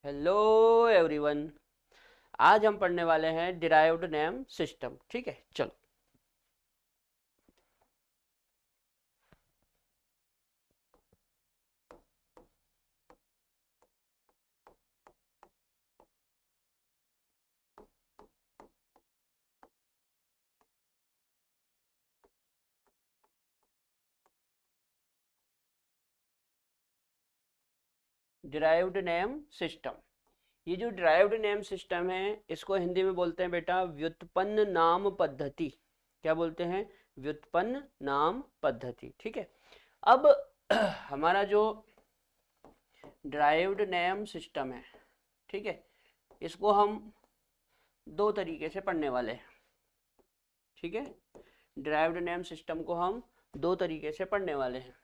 Hello everyone. आज हम पढ़ने वाले हैं डिराइव्ड नेम सिस्टम। ठीक है, चलो। Derived name system. ये जो डिराइव्ड नेम सिस्टम है, इसको हिंदी में बोलते हैं बेटा व्युत्पन्न नाम पद्धति। क्या बोलते हैं? व्युत्पन्न नाम पद्धति। ठीक है। अब हमारा जो डिराइव्ड नेम सिस्टम है, ठीक है, इसको हम दो तरीके से पढ़ने वाले हैं। ठीक है, डिराइव्ड नेम सिस्टम को हम दो तरीके से पढ़ने वाले हैं।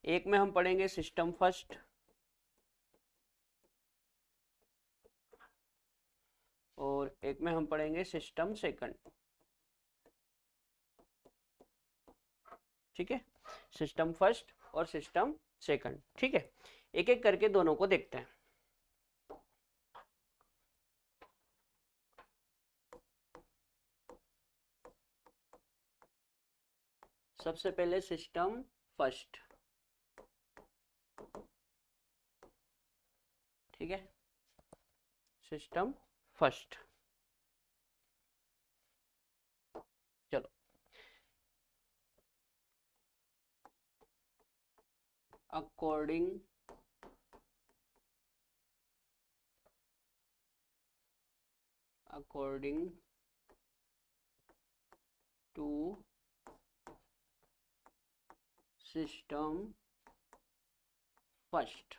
एक में हम पढ़ेंगे सिस्टम फर्स्ट, और एक में हम पढ़ेंगे सिस्टम सेकंड। ठीक है, सिस्टम फर्स्ट और सिस्टम सेकंड। ठीक है, एक एक करके दोनों को देखते हैं। सबसे पहले सिस्टम फर्स्ट। ठीक है, सिस्टम फर्स्ट। चलो, according according to system first.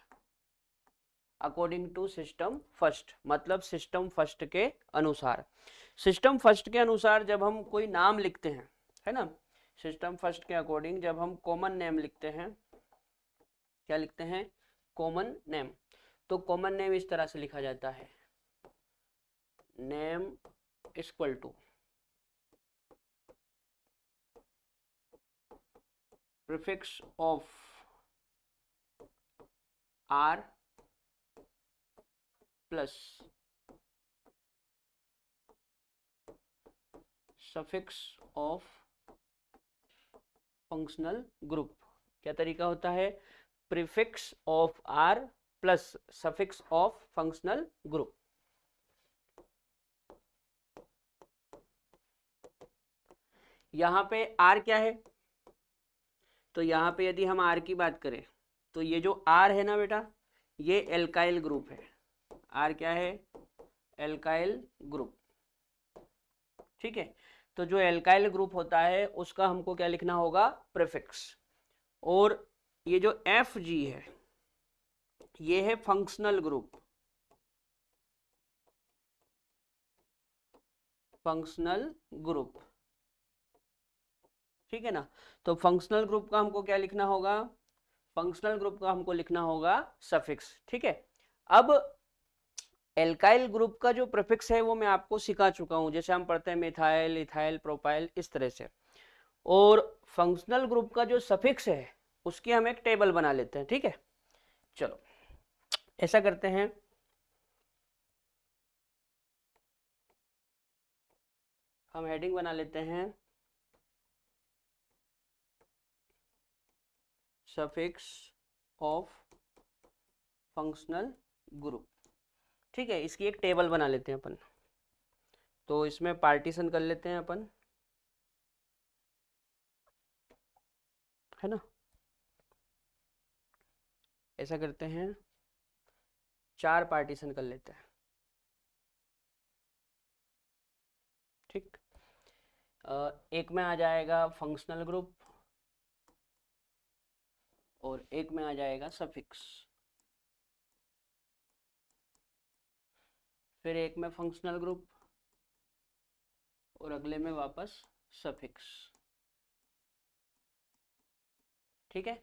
According to system first मतलब सिस्टम फर्स्ट के अनुसार। सिस्टम फर्स्ट के अनुसार जब हम कोई नाम लिखते हैं, है ना, सिस्टम फर्स्ट के अकॉर्डिंग जब हम कॉमन नेम लिखते हैं, क्या लिखते हैं? Common name. तो कॉमन नेम इस तरह से लिखा जाता है, name equal to prefix of R plus suffix of functional group. क्या तरीका होता है? Prefix of R plus suffix of functional group. यहां पे आर क्या है? तो यहाँ पे यदि हम आर की बात करें, तो ये जो आर है ना बेटा, ये एल्काइल ग्रुप है। आर क्या है? Alkyl group. ठीक है, तो जो एल्काइल ग्रुप होता है उसका हमको क्या लिखना होगा? प्रीफिक्स। और ये जो एफ जी है, ये है फंक्शनल ग्रुप। फंक्शनल ग्रुप, ठीक है ना। तो फंक्शनल ग्रुप का हमको क्या लिखना होगा? फंक्शनल ग्रुप का हमको लिखना होगा सफिक्स। ठीक है। अब एल्काइल ग्रुप का जो प्रीफिक्स है वो मैं आपको सिखा चुका हूं, जैसे हम पढ़ते हैं मिथाइल, इथाइल, प्रोपाइल, इस तरह से। और फंक्शनल ग्रुप का जो सफिक्स है उसकी हम एक टेबल बना लेते हैं। ठीक है, चलो ऐसा करते हैं। हम हेडिंग बना लेते हैं सफिक्स ऑफ फंक्शनल ग्रुप। ठीक है, इसकी एक टेबल बना लेते हैं अपन। तो इसमें पार्टीशन कर लेते हैं अपन, है ना। ऐसा करते हैं, चार पार्टीशन कर लेते हैं। ठीक, एक में आ जाएगा फंक्शनल ग्रुप, और एक में आ जाएगा सफिक्स, फिर एक में फंक्शनल ग्रुप, और अगले में वापस सफिक्स। ठीक है,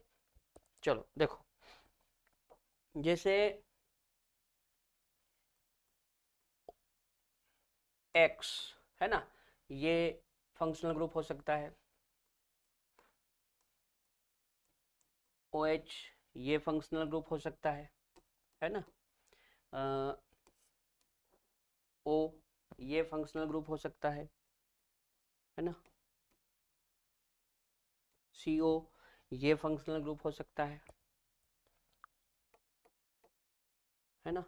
चलो देखो, जैसे एक्स है ना, ये फंक्शनल ग्रुप हो सकता है। OH ये फंक्शनल ग्रुप हो सकता है ना। O ये फंक्शनल ग्रुप हो सकता है ना। CO ये फंक्शनल ग्रुप हो सकता है ना।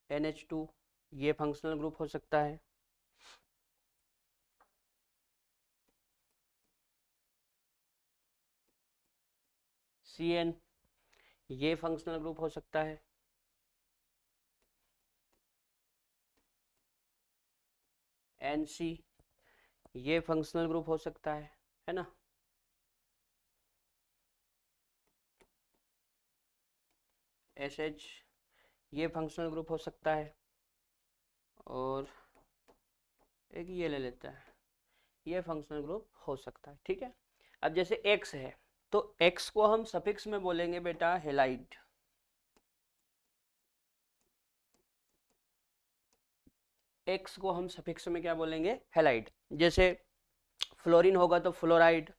NH2 ये फंक्शनल ग्रुप हो सकता है। CN ये फंक्शनल ग्रुप हो सकता है। NC ये फंक्शनल ग्रुप हो सकता है ना। SH ये फंक्शनल ग्रुप हो सकता है। और एक ये ले लेता है, ये फंक्शनल ग्रुप हो सकता है। ठीक है, अब जैसे X है तो X को हम सफिक्स में बोलेंगे बेटा हेलाइड। X को हम सफिक्स में क्या बोलेंगे? हेलाइड। जैसे फ्लोरीन होगा तो फ्लोराइड,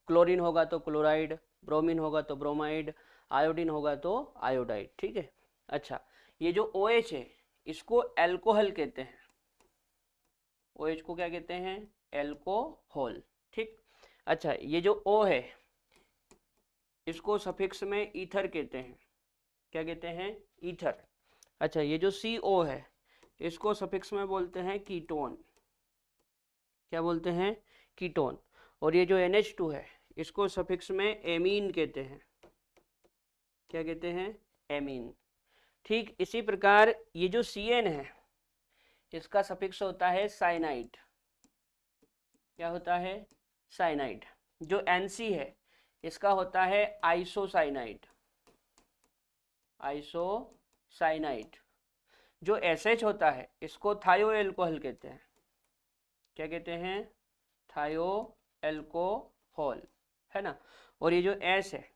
क्लोरीन होगा तो क्लोराइड, ब्रोमीन होगा तो ब्रोमाइड, आयोडीन होगा तो आयोडाइड। ठीक है। अच्छा, ये जो OH है इसको एल्कोहल कहते हैं। OH को क्या कहते हैं? एल्कोहल। ठीक। अच्छा, ये जो O है इसको सफिक्स में ईथर कहते हैं। क्या कहते हैं? ईथर। अच्छा, ये जो CO है इसको सफिक्स में बोलते हैं कीटोन। क्या बोलते हैं? कीटोन। और ये जो NH2 है इसको सफिक्स में एमीन कहते हैं। क्या कहते हैं? एमीन। ठीक इसी प्रकार ये जो CN है इसका सफिक्स होता है साइनाइड। क्या होता है? साइनाइड। जो NC है इसका होता है आइसोसाइनाइड। आइसोसाइनाइड। जो SH होता है इसको थायो एल्कोहल कहते हैं। क्या कहते हैं? थायो एल्कोहल, है ना। और ये जो S है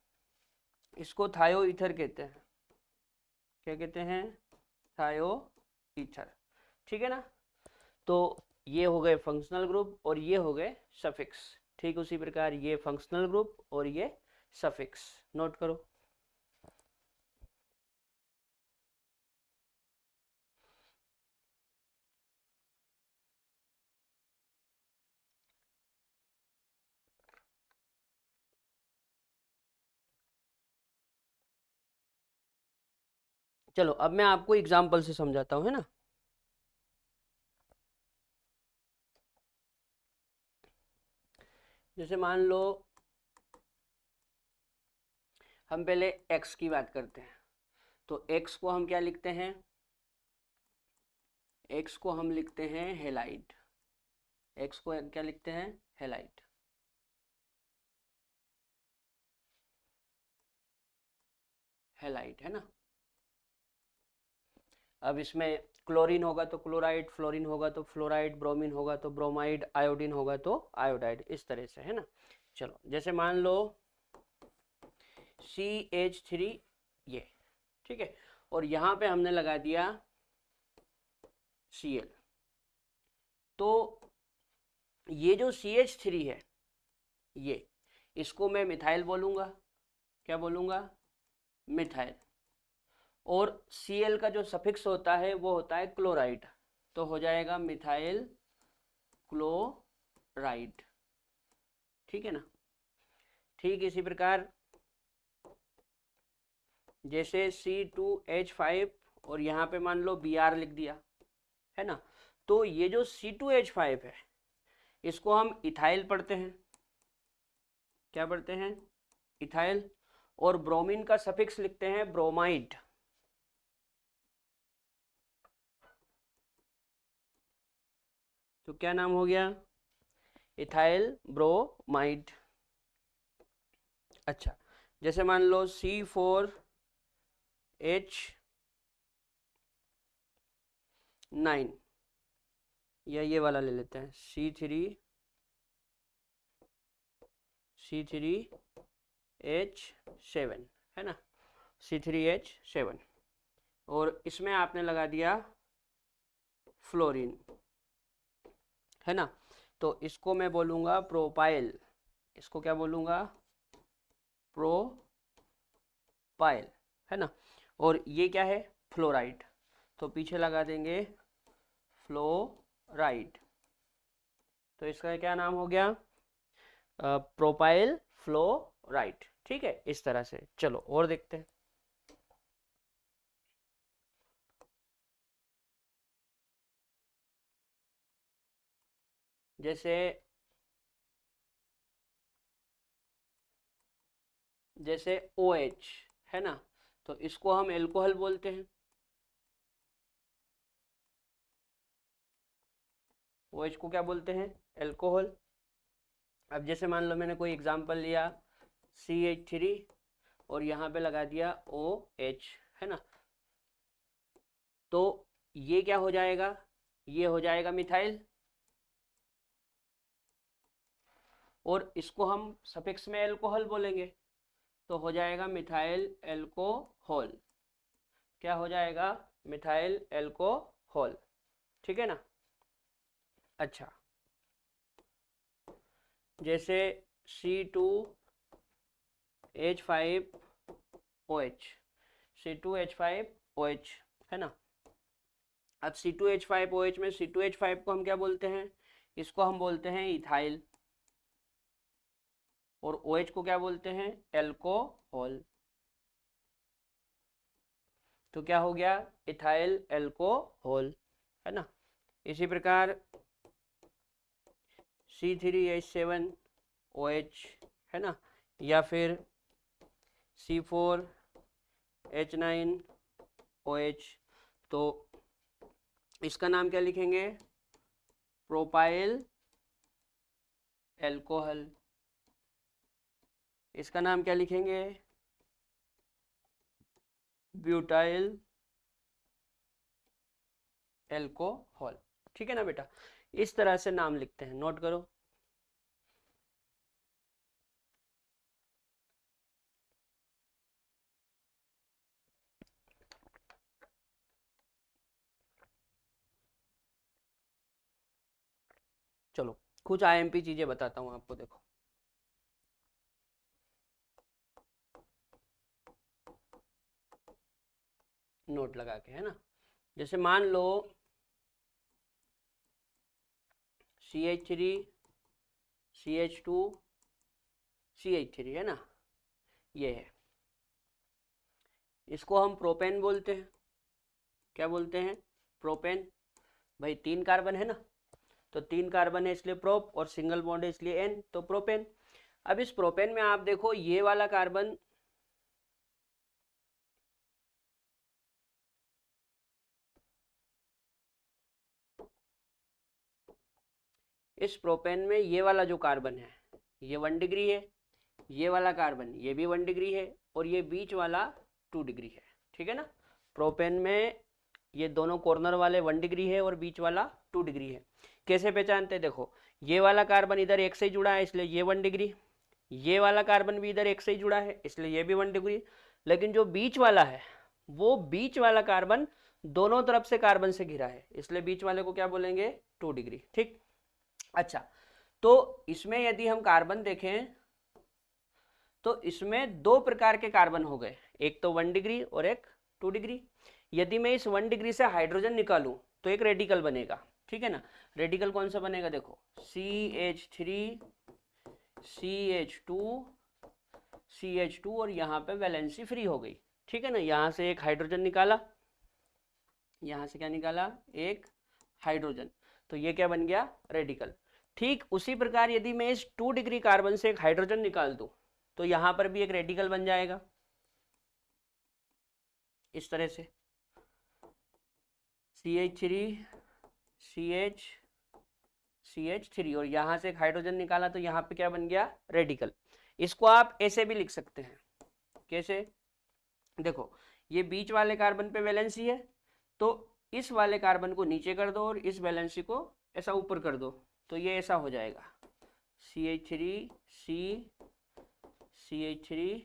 इसको थायो ईथर कहते हैं। क्या कहते हैं? थायो ईथर। ठीक है ना। तो ये हो गए फंक्शनल ग्रुप और ये हो गए सफिक्स। ठीक उसी प्रकार ये फंक्शनल ग्रुप और ये सफिक्स। नोट करो। चलो अब मैं आपको एग्जाम्पल से समझाता हूँ, है ना। जैसे मान लो हम पहले X की बात करते हैं तो X को हम क्या लिखते हैं? X को हम लिखते हैं हेलाइड। X को क्या लिखते हैं? हेलाइड। हेलाइड, है ना। अब इसमें क्लोरीन होगा तो क्लोराइड, फ्लोरीन होगा तो फ्लोराइड, ब्रोमीन होगा तो ब्रोमाइड, आयोडीन होगा तो आयोडाइड, इस तरह से, है ना। चलो जैसे मान लो CH3 ये, ठीक है, और यहाँ पे हमने लगा दिया Cl। तो ये जो CH3 है ये, इसको मैं मिथाइल बोलूँगा। क्या बोलूँगा? मिथाइल। और Cl का जो सफिक्स होता है वो होता है क्लोराइड, तो हो जाएगा मिथाइल क्लोराइड। ठीक है ना। ठीक इसी प्रकार जैसे C2H5 और यहाँ पे मान लो Br लिख दिया, है ना। तो ये जो C2H5 है इसको हम इथाइल पढ़ते हैं। क्या पढ़ते हैं? इथाइल। और ब्रोमीन का सफिक्स लिखते हैं ब्रोमाइड। तो क्या नाम हो गया? Ethyl bromide. अच्छा, जैसे मान लो C4H9 या ये वाला ले लेते हैं C3H7, है ना। C3H7 और इसमें आपने लगा दिया फ्लोरीन, है ना। तो इसको मैं बोलूँगा प्रोपाइल। इसको क्या बोलूँगा, प्रोपाइल, है ना। और ये क्या है, फ्लोराइड, तो पीछे लगा देंगे फ्लोराइड, तो इसका क्या नाम हो गया, प्रोपाइल फ्लोराइड। ठीक है, इस तरह से। चलो और देखते हैं। जैसे जैसे OH है ना, तो इसको हम एल्कोहल बोलते हैं। OH को क्या बोलते हैं, एल्कोहल। अब जैसे मान लो मैंने कोई एग्जांपल लिया CH3 और यहाँ पे लगा दिया OH, है ना, तो ये क्या हो जाएगा, ये हो जाएगा मिथाइल, और इसको हम सफिक्स में एल्कोहल बोलेंगे, तो हो जाएगा मिथाइल एल्कोहल। क्या हो जाएगा, मिथाइल एल्कोहल। ठीक है ना। अच्छा, जैसे C2H5OH, C2H5OH, है ना। अब C2H5OH में C2H5 को हम क्या बोलते हैं, इसको हम बोलते हैं इथाइल, और OH को क्या बोलते हैं, एल्कोहल। तो क्या हो गया, इथाइल एल्कोहल, है ना। इसी प्रकार C3H7OH, है ना, या फिर C4H9OH, तो इसका नाम क्या लिखेंगे, प्रोपाइल एल्कोहल। इसका नाम क्या लिखेंगे, ब्यूटाइल एल्कोहल। ठीक है ना बेटा, इस तरह से नाम लिखते हैं, नोट करो। चलो कुछ IMP चीजें बताता हूं आपको, देखो। नोट लगा के, है ना। जैसे मान लो CH3 CH2 CH3, है ना, ये है, इसको हम प्रोपेन बोलते हैं। क्या बोलते हैं, प्रोपेन। भाई 3 कार्बन है ना, तो 3 कार्बन है इसलिए प्रोप, और सिंगल बॉन्ड है इसलिए एन, तो प्रोपेन। अब इस प्रोपेन में आप देखो ये वाला कार्बन, इस प्रोपेन में ये वाला जो कार्बन है ये 1 डिग्री है, ये वाला कार्बन ये भी 1 डिग्री है, और ये बीच वाला 2 डिग्री है। ठीक है ना, प्रोपेन में ये दोनों कॉर्नर वाले 1 डिग्री है और बीच वाला 2 डिग्री है। कैसे पहचानते हैं, देखो ये वाला कार्बन इधर एक से ही जुड़ा है इसलिए ये 1 डिग्री, ये वाला कार्बन भी इधर एक से ही जुड़ा है इसलिए ये भी 1 डिग्री, लेकिन जो बीच वाला है वो बीच वाला कार्बन दोनों तरफ से कार्बन से घिरा है इसलिए बीच वाले को क्या बोलेंगे, 2 डिग्री। ठीक। अच्छा, तो इसमें यदि हम कार्बन देखें तो इसमें 2 प्रकार के कार्बन हो गए, एक तो 1 डिग्री और एक 2 डिग्री। यदि मैं इस 1 डिग्री से हाइड्रोजन निकालूं तो एक रेडिकल बनेगा। ठीक है ना, रेडिकल कौन सा बनेगा, देखो CH3 CH2 और यहाँ पे वैलेंसी फ्री हो गई। ठीक है ना, यहाँ से एक हाइड्रोजन निकाला, यहाँ से क्या निकाला, एक हाइड्रोजन, तो ये क्या बन गया, रेडिकल। ठीक उसी प्रकार यदि मैं इस 2 डिग्री कार्बन से एक हाइड्रोजन निकाल दूं तो यहां पर भी एक रेडिकल बन जाएगा इस तरह से, CH3 CH3, और यहां से एक हाइड्रोजन निकाला तो यहां पे क्या बन गया, रेडिकल। इसको आप ऐसे भी लिख सकते हैं, कैसे, देखो ये बीच वाले कार्बन पे वैलेंसी है, तो इस वाले कार्बन को नीचे कर दो और इस वैलेंसी को ऐसा ऊपर कर दो, तो ये ऐसा हो जाएगा CH3 CH3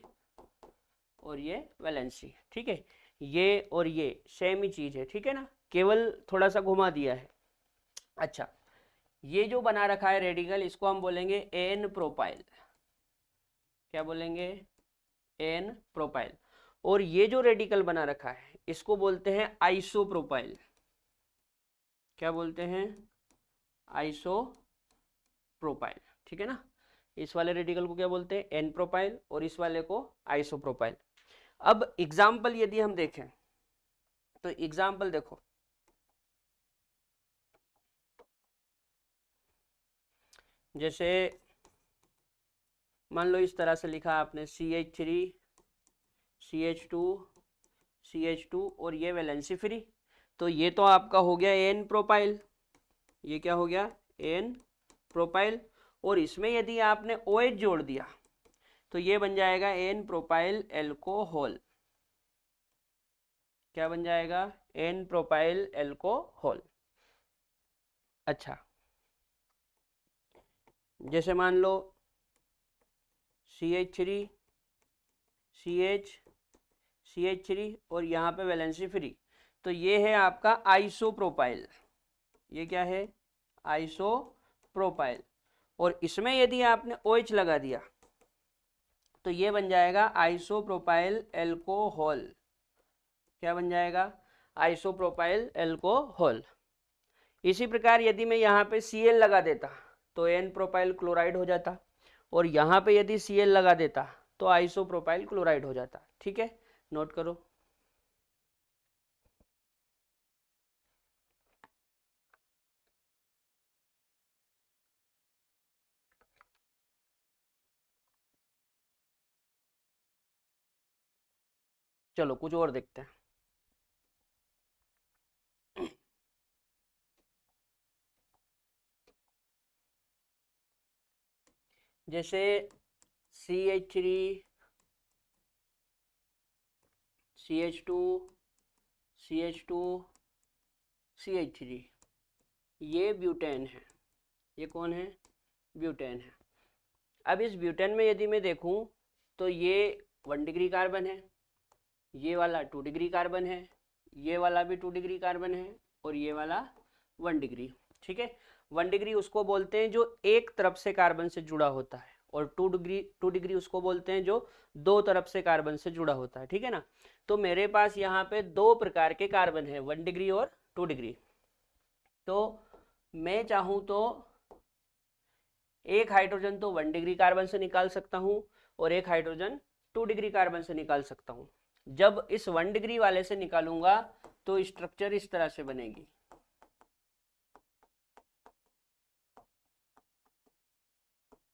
और ये वैलेंसी। ठीक है, ये और ये सेम ही चीज है। ठीक है ना, केवल थोड़ा सा घुमा दिया है। अच्छा, ये जो बना रखा है रेडिकल इसको हम बोलेंगे एन प्रोपाइल। क्या बोलेंगे, एन प्रोपाइल। और ये जो रेडिकल बना रखा है इसको बोलते हैं आइसोप्रोपाइल। क्या बोलते हैं, आइसोप्रोपाइल। ठीक है ना, इस वाले रेडिकल को क्या बोलते हैं, एन प्रोपाइल, और इस वाले को आइसोप्रोपाइल। अब एग्जाम्पल यदि हम देखें तो एग्जाम्पल देखो, जैसे मान लो इस तरह से लिखा आपने CH3 CH2 CH2 और ये वैलेंसी फ्री, तो ये तो आपका हो गया एन प्रोपाइल। ये क्या हो गया, एन प्रोपाइल। और इसमें यदि आपने OH जोड़ दिया तो ये बन जाएगा एन प्रोपाइल एल्कोहल। क्या बन जाएगा, एन प्रोपाइल एल्कोहल। अच्छा, जैसे मान लो CH3 CH3 और यहाँ पे वैलेंसी फ्री, तो ये है आपका आइसोप्रोपाइल। ये क्या है, आइसोप्रोपाइल। और इसमें यदि आपने OH लगा दिया तो ये बन जाएगा आइसोप्रोपाइल एल्कोहल। क्या बन जाएगा, आइसोप्रोपाइल एल्कोहल। इसी प्रकार यदि मैं यहाँ पे Cl लगा देता तो एन प्रोपाइल क्लोराइड हो जाता, और यहाँ पे यदि Cl लगा देता तो आइसोप्रोपाइल क्लोराइड हो जाता। ठीक है, नोट करो। चलो कुछ और देखते हैं। जैसे CH3 CH2 CH2 CH3, ये ब्यूटेन है। ये कौन है, ब्यूटेन है। अब इस ब्यूटेन में यदि मैं देखूं तो ये 1 डिग्री कार्बन है, ये वाला 2 डिग्री कार्बन है, ये वाला भी 2 डिग्री कार्बन है, और ये वाला 1 डिग्री। ठीक है, 1 डिग्री उसको बोलते हैं जो एक तरफ से कार्बन से जुड़ा होता है, और 2 डिग्री उसको बोलते हैं जो दो तरफ से कार्बन से जुड़ा होता है। ठीक है ना, तो मेरे पास यहाँ पे दो प्रकार के कार्बन है, 1 डिग्री और 2 डिग्री। तो मैं चाहूँ तो एक हाइड्रोजन तो 1 डिग्री कार्बन से निकाल सकता हूँ, और एक हाइड्रोजन 2 डिग्री कार्बन से निकाल सकता हूँ। जब इस 1 डिग्री वाले से निकालूंगा तो स्ट्रक्चर इस तरह से बनेगी,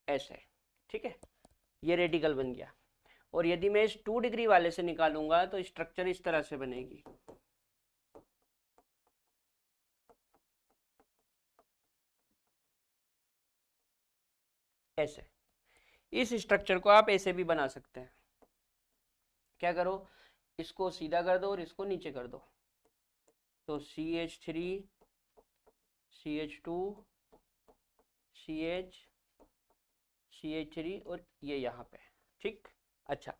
ऐसे। ठीक है, ये रेडिकल बन गया। और यदि मैं इस 2 डिग्री वाले से निकालूंगा तो स्ट्रक्चर इस तरह से बनेगी, ऐसे। इस स्ट्रक्चर को आप ऐसे भी बना सकते हैं। क्या करो, इसको सीधा कर दो और इसको नीचे कर दो, तो CH3 CH2 CH CH3 और ये यहाँ पे। ठीक, अच्छा,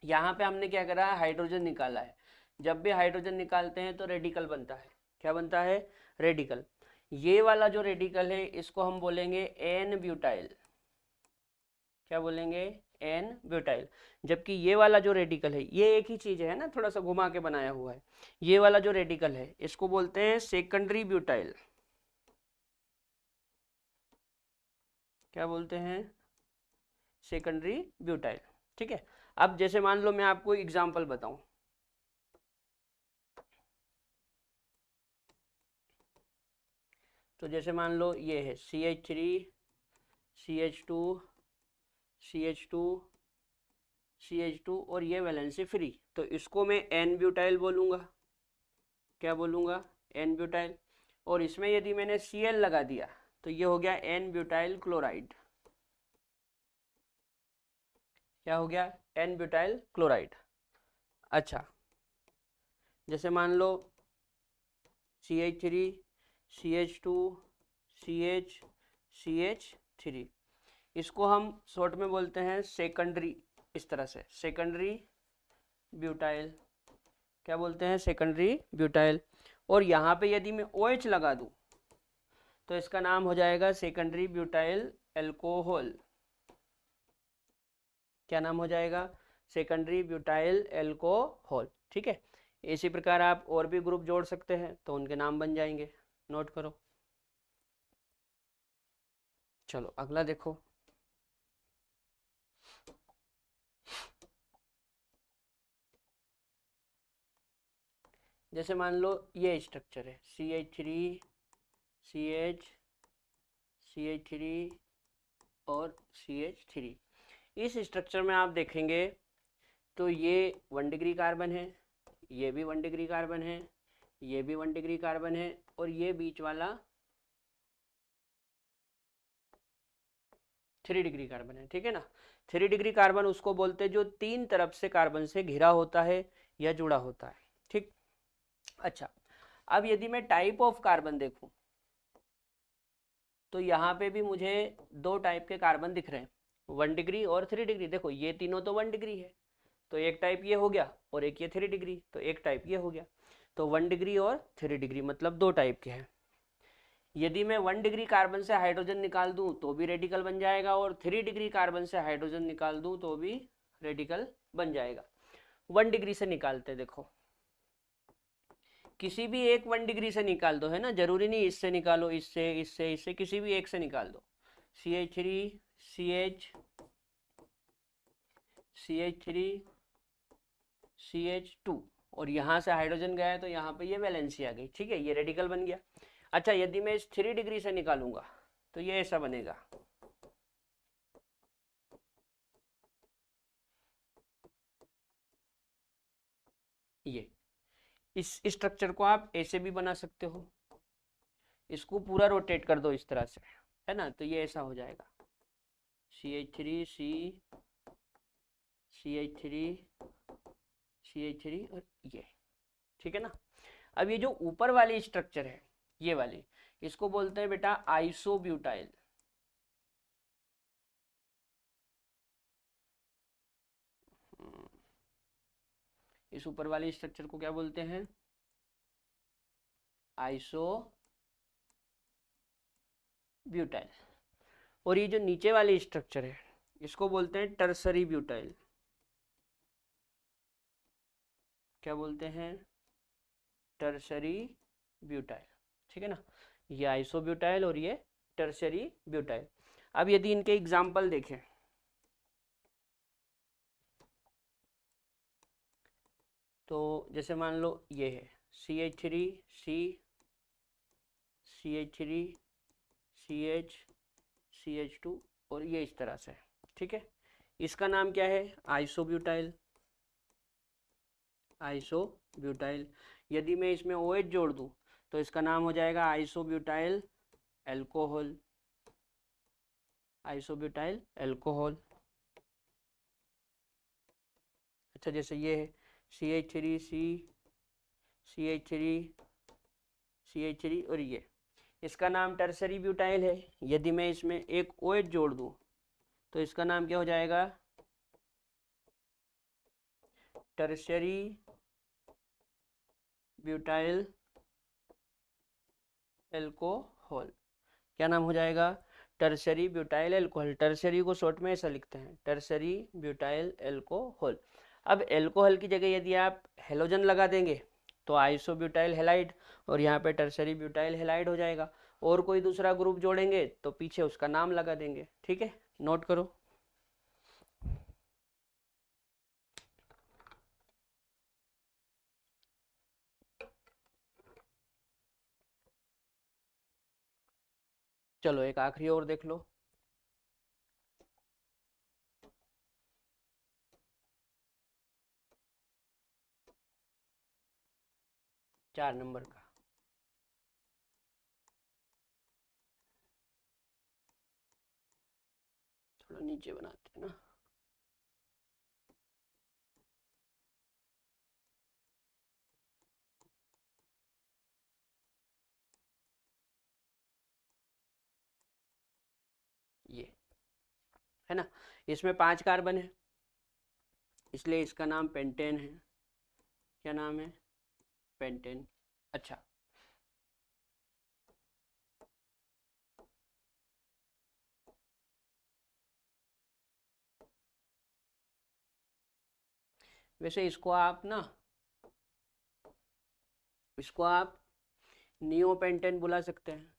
यहाँ पे हमने क्या करा है, हाइड्रोजन निकाला है। जब भी हाइड्रोजन निकालते हैं तो रेडिकल बनता है। क्या बनता है, रेडिकल। ये वाला जो रेडिकल है इसको हम बोलेंगे एन ब्यूटाइल। क्या बोलेंगे, एन ब्यूटाइल। जबकि ये वाला जो रेडिकल है, ये एक ही चीज है ना, थोड़ा सा घुमा के बनाया हुआ है। ये वाला जो रेडिकल है इसको बोलते हैं सेकेंडरी ब्यूटाइल। क्या बोलते हैं, सेकेंडरी ब्यूटाइल। ठीक है, अब जैसे मान लो मैं आपको एग्जांपल बताऊं, तो जैसे मान लो ये है CH3 CH2 CH2 CH2 और ये वैलेंसी फ्री, तो इसको मैं एन ब्यूटाइल बोलूंगा। क्या बोलूंगा, एन ब्यूटाइल। और इसमें यदि मैंने Cl लगा दिया तो ये हो गया एन ब्यूटाइल क्लोराइड। क्या हो गया, एन ब्यूटाइल क्लोराइड। अच्छा, जैसे मान लो CH3 CH2 CH CH3, इसको हम शॉर्ट में बोलते हैं सेकेंडरी, इस तरह से सेकेंडरी ब्यूटाइल। क्या बोलते हैं, सेकेंडरी ब्यूटाइल। और यहाँ पे यदि मैं OH लगा दूं तो इसका नाम हो जाएगा सेकेंडरी ब्यूटाइल एल्कोहल। क्या नाम हो जाएगा? Secondary butyl alcohol. ठीक है, इसी प्रकार आप और भी ग्रुप जोड़ सकते हैं तो उनके नाम बन जाएंगे, नोट करो। चलो अगला देखो। जैसे मान लो ये स्ट्रक्चर है CH3 CH CH3 और CH3। इस स्ट्रक्चर में आप देखेंगे तो ये 1 डिग्री कार्बन है, ये भी 1 डिग्री कार्बन है, ये भी 1 डिग्री कार्बन है, और ये बीच वाला 3 डिग्री कार्बन है। ठीक है ना, 3 डिग्री कार्बन उसको बोलते हैं जो 3 तरफ से कार्बन से घिरा होता है या जुड़ा होता है। ठीक, अच्छा, अब यदि मैं टाइप ऑफ कार्बन देखूं तो यहाँ पे भी मुझे 2 टाइप के कार्बन दिख रहे हैं, 1 डिग्री और 3 डिग्री। देखो ये तीनों तो 1 डिग्री है, तो एक टाइप ये हो गया, और एक ये 3 डिग्री, तो एक टाइप ये हो गया। तो 1 डिग्री और 3 डिग्री मतलब 2 टाइप के हैं। यदि मैं 1 डिग्री कार्बन से हाइड्रोजन निकाल दूं तो भी रेडिकल बन जाएगा, और 3 डिग्री कार्बन से हाइड्रोजन निकाल दूं तो भी रेडिकल बन जाएगा। 1 डिग्री से निकालते, देखो किसी भी एक 1 डिग्री से निकाल दो, है ना, जरूरी नहीं इससे निकालो, इससे इससे इससे, किसी भी एक से निकाल दो। CH3 CH CH3 CH2, और यहाँ से हाइड्रोजन गया है तो यहाँ पे ये वैलेंसी आ गई। ठीक है, ये रेडिकल बन गया। अच्छा, यदि मैं इस 3 डिग्री से निकालूंगा तो ये ऐसा बनेगा, ये इस स्ट्रक्चर को आप ऐसे भी बना सकते हो, इसको पूरा रोटेट कर दो इस तरह से, है ना, तो ये ऐसा हो जाएगा CH3 CH3 CH3 और ये। ठीक है ना, अब ये जो ऊपर वाली स्ट्रक्चर है, ये वाली, इसको बोलते हैं बेटा आइसोब्यूटाइल। इस ऊपर वाली स्ट्रक्चर को क्या बोलते हैं? आइसोब्यूटाइल। और ये जो नीचे वाली स्ट्रक्चर है इसको बोलते हैं टर्सरी ब्यूटाइल। क्या बोलते हैं? Tertiary butyl. ठीक है ना, ये आइसोब्यूटाइल और ये टर्सरी ब्यूटाइल। अब यदि इनके एग्जाम्पल देखें तो जैसे मान लो ये है CH3 CH3 CH CH2 और ये इस तरह से। ठीक है, इसका नाम क्या है? आइसोब्यूटाइल। आइसोब्यूटाइल। यदि मैं इसमें OH जोड़ दूं तो इसका नाम हो जाएगा आइसोब्यूटाइल एल्कोहल। Isobutyl alcohol. अच्छा, जैसे ये है CH3 CH3 CH3 और ये, इसका नाम टर्सरी ब्यूटाइल है। यदि मैं इसमें एक OH जोड़ दूं तो इसका नाम क्या हो जाएगा? Tertiary butyl alcohol. क्या नाम हो जाएगा? Tertiary butyl alcohol. टर्सरी को शॉर्ट में ऐसा लिखते हैं, टर्सरी ब्यूटाइल एल्कोहल। अब एल्कोहल की जगह यदि आप हेलोजन लगा देंगे तो आइसोब्यूटाइल हेलाइड, और यहाँ पे टर्सरी ब्यूटाइल हेलाइड हो जाएगा। और कोई दूसरा ग्रुप जोड़ेंगे तो पीछे उसका नाम लगा देंगे। ठीक है, नोट करो। चलो एक आखिरी और देख लो। चार नंबर का। थोड़ा नीचे बनाते हैं ना। ये है ना, इसमें 5 कार्बन है इसलिए इसका नाम पेंटेन है। क्या नाम है? पेंटेन। अच्छा, वैसे इसको आप नियोपेंटेन बुला सकते हैं।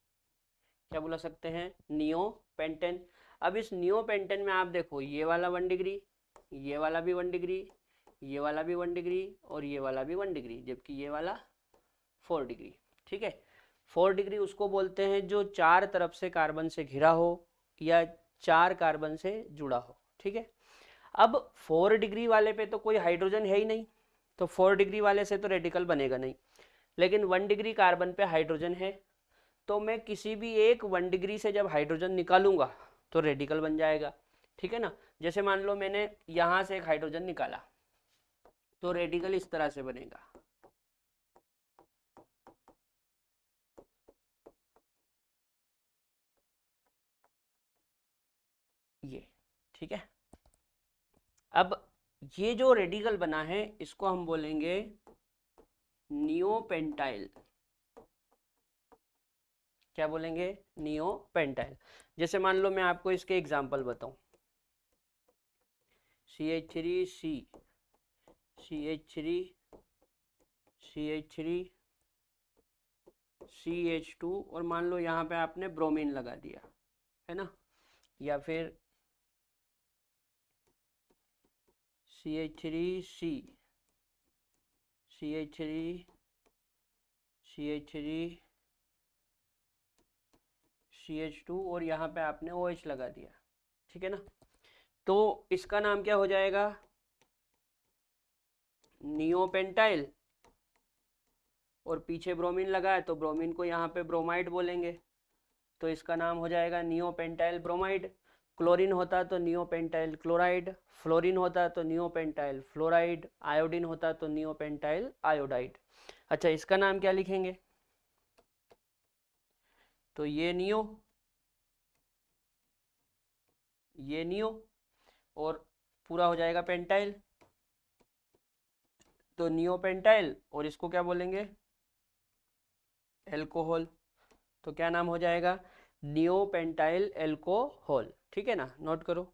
क्या बुला सकते हैं? नियोपेंटेन। अब इस नियोपेंटेन में आप देखो, ये वाला 1 डिग्री, ये वाला भी 1 डिग्री, ये वाला भी 1 डिग्री और ये वाला भी 1 डिग्री, जबकि ये वाला 4 डिग्री। ठीक है, 4 डिग्री उसको बोलते हैं जो 4 तरफ से कार्बन से घिरा हो या 4 कार्बन से जुड़ा हो। ठीक है, अब 4 डिग्री वाले पे तो कोई हाइड्रोजन है ही नहीं, तो 4 डिग्री वाले से तो रेडिकल बनेगा नहीं। लेकिन 1 डिग्री कार्बन पे हाइड्रोजन है, तो मैं किसी भी एक 1 डिग्री से जब हाइड्रोजन निकालूंगा तो रेडिकल बन जाएगा। ठीक है ना, जैसे मान लो मैंने यहां से एक हाइड्रोजन निकाला, तो रेडिकल इस तरह से बनेगा, ये। ठीक है, अब ये जो रेडिकल बना है इसको हम बोलेंगे नियोपेंटाइल। क्या बोलेंगे? नियोपेंटाइल। जैसे मान लो मैं आपको इसके एग्जांपल बताऊं, CH3C, CH3, CH3, CH2 और मान लो यहाँ पे आपने ब्रोमीन लगा दिया है ना, या फिर CH3C, CH3, CH3, CH2 और यहाँ पे आपने OH लगा दिया। ठीक है ना, तो इसका नाम क्या हो जाएगा? नियोपेंटाइल। और पीछे ब्रोमीन लगा है तो ब्रोमीन को यहाँ पे ब्रोमाइड बोलेंगे, तो इसका नाम हो जाएगा नियोपेंटाइल ब्रोमाइड। क्लोरीन होता तो नियोपेंटाइल क्लोराइड, फ्लोरीन होता तो नियोपेंटाइल फ्लोराइड, आयोडीन होता तो नियोपेंटाइल आयोडाइड। अच्छा, इसका नाम क्या लिखेंगे? तो ये नियो और पूरा हो जाएगा पेंटाइल, तो नियोपेंटाइल, और इसको क्या बोलेंगे? एल्कोहल। तो क्या नाम हो जाएगा? Neopentyl alcohol. ठीक है ना, नोट करो।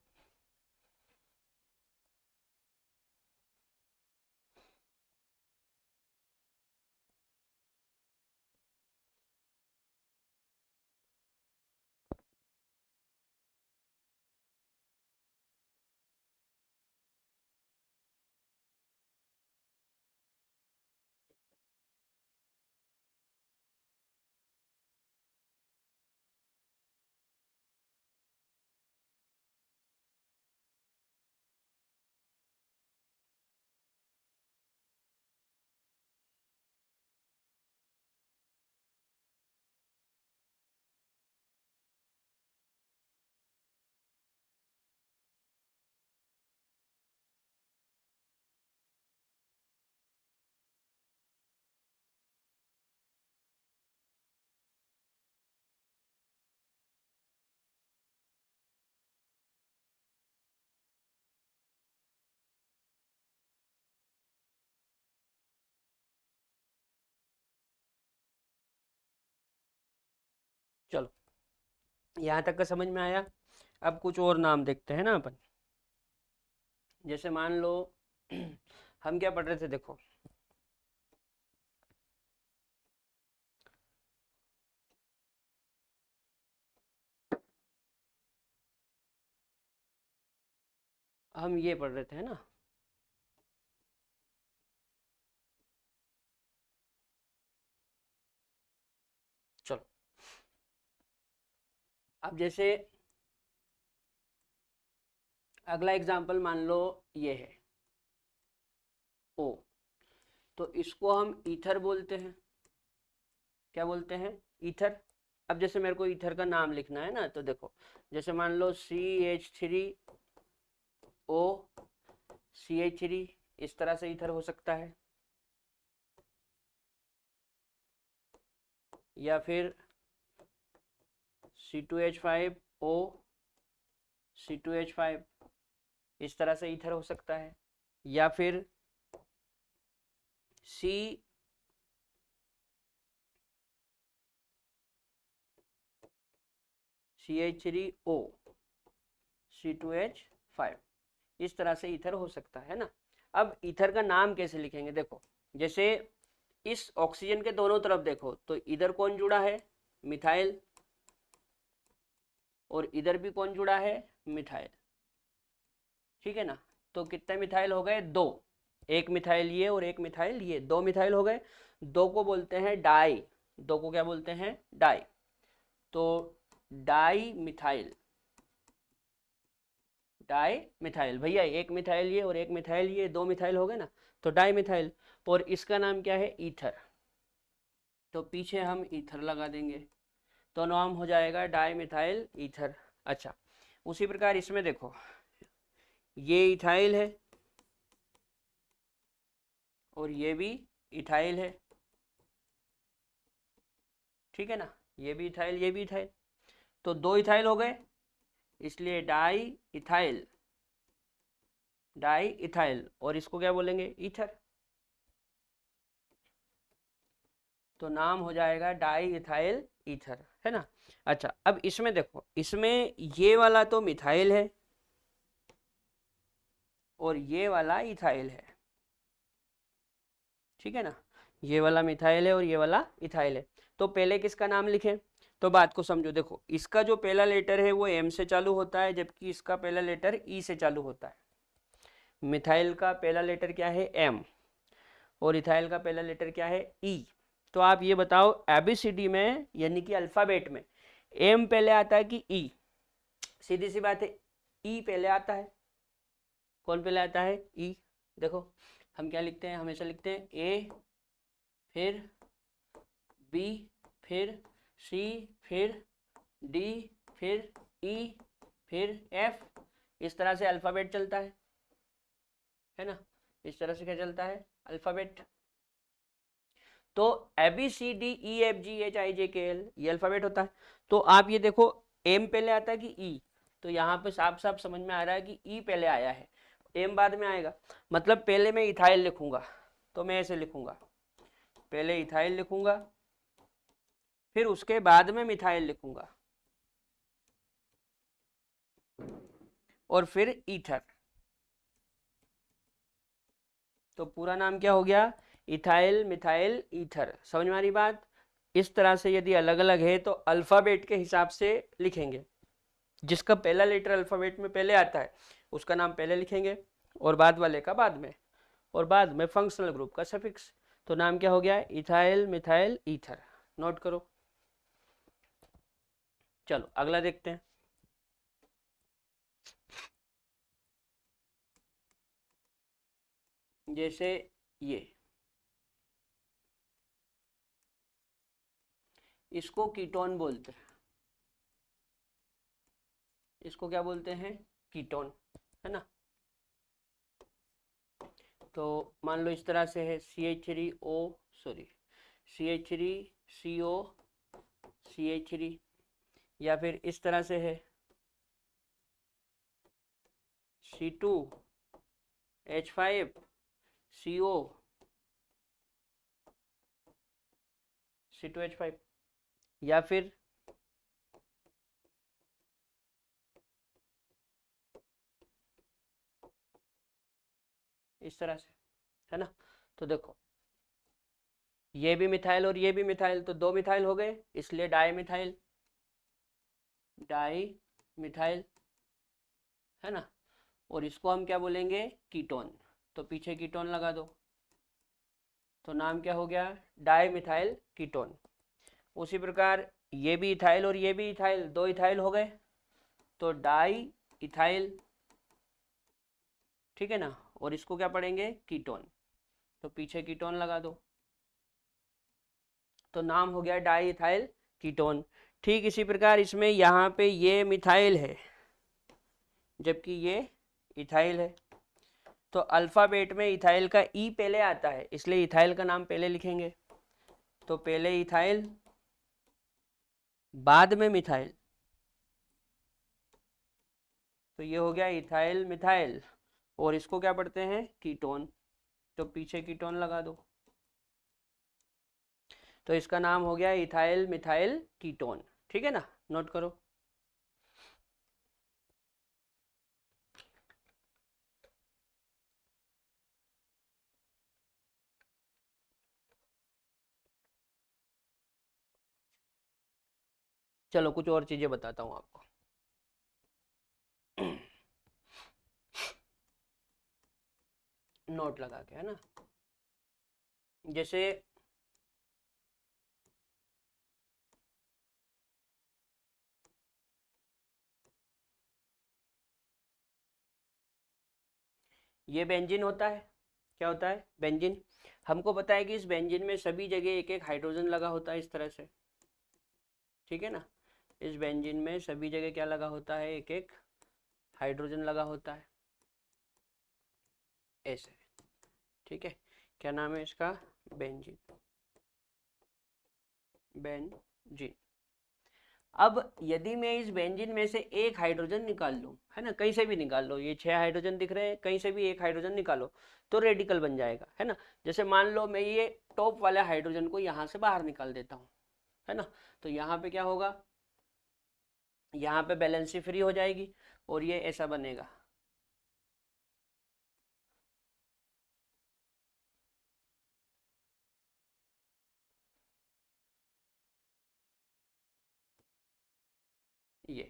चलो, यहाँ तक का समझ में आया। अब कुछ और नाम देखते हैं ना अपन। जैसे मान लो हम क्या पढ़ रहे थे, देखो हम ये पढ़ रहे थे ना, चलो अब जैसे अगला एग्जाम्पल मान लो ये है O, तो इसको हम ईथर बोलते हैं। क्या बोलते हैं? ईथर। अब जैसे मेरे को ईथर का नाम लिखना है ना, तो देखो जैसे मान लो CH3O, CH3, इस तरह से ईथर हो सकता है, या फिर C2H5O, C2H5, इस तरह से ईथर हो सकता है, या फिर CH3O, C2H5, इस तरह से ईथर हो सकता है ना। अब ईथर का नाम कैसे लिखेंगे, देखो जैसे इस ऑक्सीजन के दोनों तरफ देखो तो इधर कौन जुड़ा है, मिथाइल, और इधर भी कौन जुड़ा है, मिथाइल, ठीक है ना। तो कितने मिथाइल हो गए, दो, एक मिथाइल ये और एक मिथाइल ये, दो मिथाइल हो गए। दो को बोलते हैं डाई, दो को क्या बोलते हैं, डाई। तो डाई मिथाइल, डाई मिथाइल भैया, एक मिथाइल ये और एक मिथाइल ये, दो मिथाइल हो गए ना, तो डाई मिथाइल। और इसका नाम क्या है, ईथर, तो पीछे हम ईथर लगा देंगे, तो नाम हो जाएगा डाई मिथाइल ईथर। अच्छा, उसी प्रकार इसमें देखो ये इथाइल है और ये भी इथाइल है, ठीक है ना, ये भी इथाइल ये भी इथाइल, तो दो इथाइल हो गए, इसलिए डाई इथाइल, डाई इथाइल, और इसको क्या बोलेंगे, ईथर, तो नाम हो जाएगा डाई इथाइल ईथर, है ना। अच्छा, अब इसमें देखो, इसमें ये वाला तो मिथाइल है और ये वाला इथाइल है, ठीक है ना, ये वाला मिथाइल है और ये वाला इथाइल है। तो पहले किसका नाम लिखें, तो बात को समझो, देखो इसका जो पहला लेटर है वो एम से चालू होता है, जबकि इसका पहला लेटर ई से चालू होता है। मिथाइल का पहला लेटर क्या है, एम, और इथाइल का पहला लेटर क्या है, ई। तो आप ये बताओ एबीसीडी में यानी कि अल्फाबेट में एम पहले आता है कि ई, सीधी सी बात है, ई पहले आता है। कौन पहले आता है, ई। देखो हम क्या लिखते हैं, हमेशा लिखते हैं ए, फिर बी, फिर सी, फिर डी, फिर ई, फिर एफ, इस तरह से अल्फाबेट चलता है ना, इस तरह से क्या चलता है, अल्फाबेट। तो A B C D E F G H I J K L, ये अल्फाबेट होता है। तो आप ये देखो एम पहले आता है कि ई, तो यहाँ पे साफ साफ समझ में आ रहा है कि ई पहले आया है, एम बाद में आएगा। मतलब पहले मैं इथाइल लिखूंगा, तो मैं ऐसे लिखूंगा, पहले इथाइल लिखूंगा, फिर उसके बाद में मिथाइल लिखूंगा, और फिर ईथर। तो पूरा नाम क्या हो गया, इथाइल मिथाइल ईथर। समझ में आ रही बात। इस तरह से यदि अलग अलग है तो अल्फाबेट के हिसाब से लिखेंगे, जिसका पहला लेटर अल्फाबेट में पहले आता है उसका नाम पहले लिखेंगे, और बाद वाले का बाद में, और बाद में फंक्शनल ग्रुप का सफिक्स। तो नाम क्या हो गया, इथाइल मिथाइल ईथर। नोट करो। चलो अगला देखते हैं। जैसे ये, इसको कीटोन बोलते हैं, इसको क्या बोलते हैं, कीटोन, है ना। तो मान लो इस तरह से है, CH3O, सॉरी CH3CO CH3, या फिर इस तरह से है C2H5CO C2H5, या फिर इस तरह से, है ना। तो देखो ये भी मिथाइल और ये भी मिथाइल, तो दो मिथाइल हो गए, इसलिए डाई मिथाइल, डाई मिथाइल, है ना। और इसको हम क्या बोलेंगे, कीटोन, तो पीछे कीटोन लगा दो, तो नाम क्या हो गया, डाई मिथाइल कीटोन। उसी प्रकार ये भी इथाइल और ये भी इथाइल, दो इथाइल हो गए, तो डाई इथाइल, ठीक है ना। और इसको क्या पढ़ेंगे, कीटोन, तो पीछे कीटोन लगा दो, तो नाम हो गया डाई इथाइल कीटोन। ठीक इसी प्रकार इसमें यहाँ पे ये मिथाइल है जबकि ये इथाइल है, तो अल्फाबेट में इथाइल का ई पहले आता है, इसलिए इथाइल का नाम पहले लिखेंगे। तो पहले इथाइल, बाद में मिथाइल, तो ये हो गया इथाइल मिथाइल, और इसको क्या पढ़ते हैं, कीटोन, तो पीछे कीटोन लगा दो, तो इसका नाम हो गया इथाइल मिथाइल कीटोन, ठीक है ना। नोट करो। चलो कुछ और चीजें बताता हूँ आपको। नोट लगा के, है ना। जैसे ये बेंजीन होता है। क्या होता है? बेंजीन। हमको पता है कि इस बेंजीन में सभी जगह एक एक हाइड्रोजन लगा होता है इस तरह से, ठीक है ना। इस बेंजीन में सभी जगह क्या लगा होता है? एक एक हाइड्रोजन लगा होता है ऐसे, ठीक है। क्या नाम है इसका? बेंजीन। बेंजीन। अब यदि मैं इस बेंजीन में से एक हाइड्रोजन निकाल लूं, है ना, कहीं से भी निकाल लो, ये 6 हाइड्रोजन दिख रहे हैं, कहीं से भी एक हाइड्रोजन निकालो तो रेडिकल बन जाएगा, है ना। जैसे मान लो मैं ये टॉप वाले हाइड्रोजन को यहां से बाहर निकाल देता हूं, है ना, तो यहाँ पे क्या होगा? यहाँ पे बैलेंसी फ्री हो जाएगी और ये ऐसा बनेगा। ये,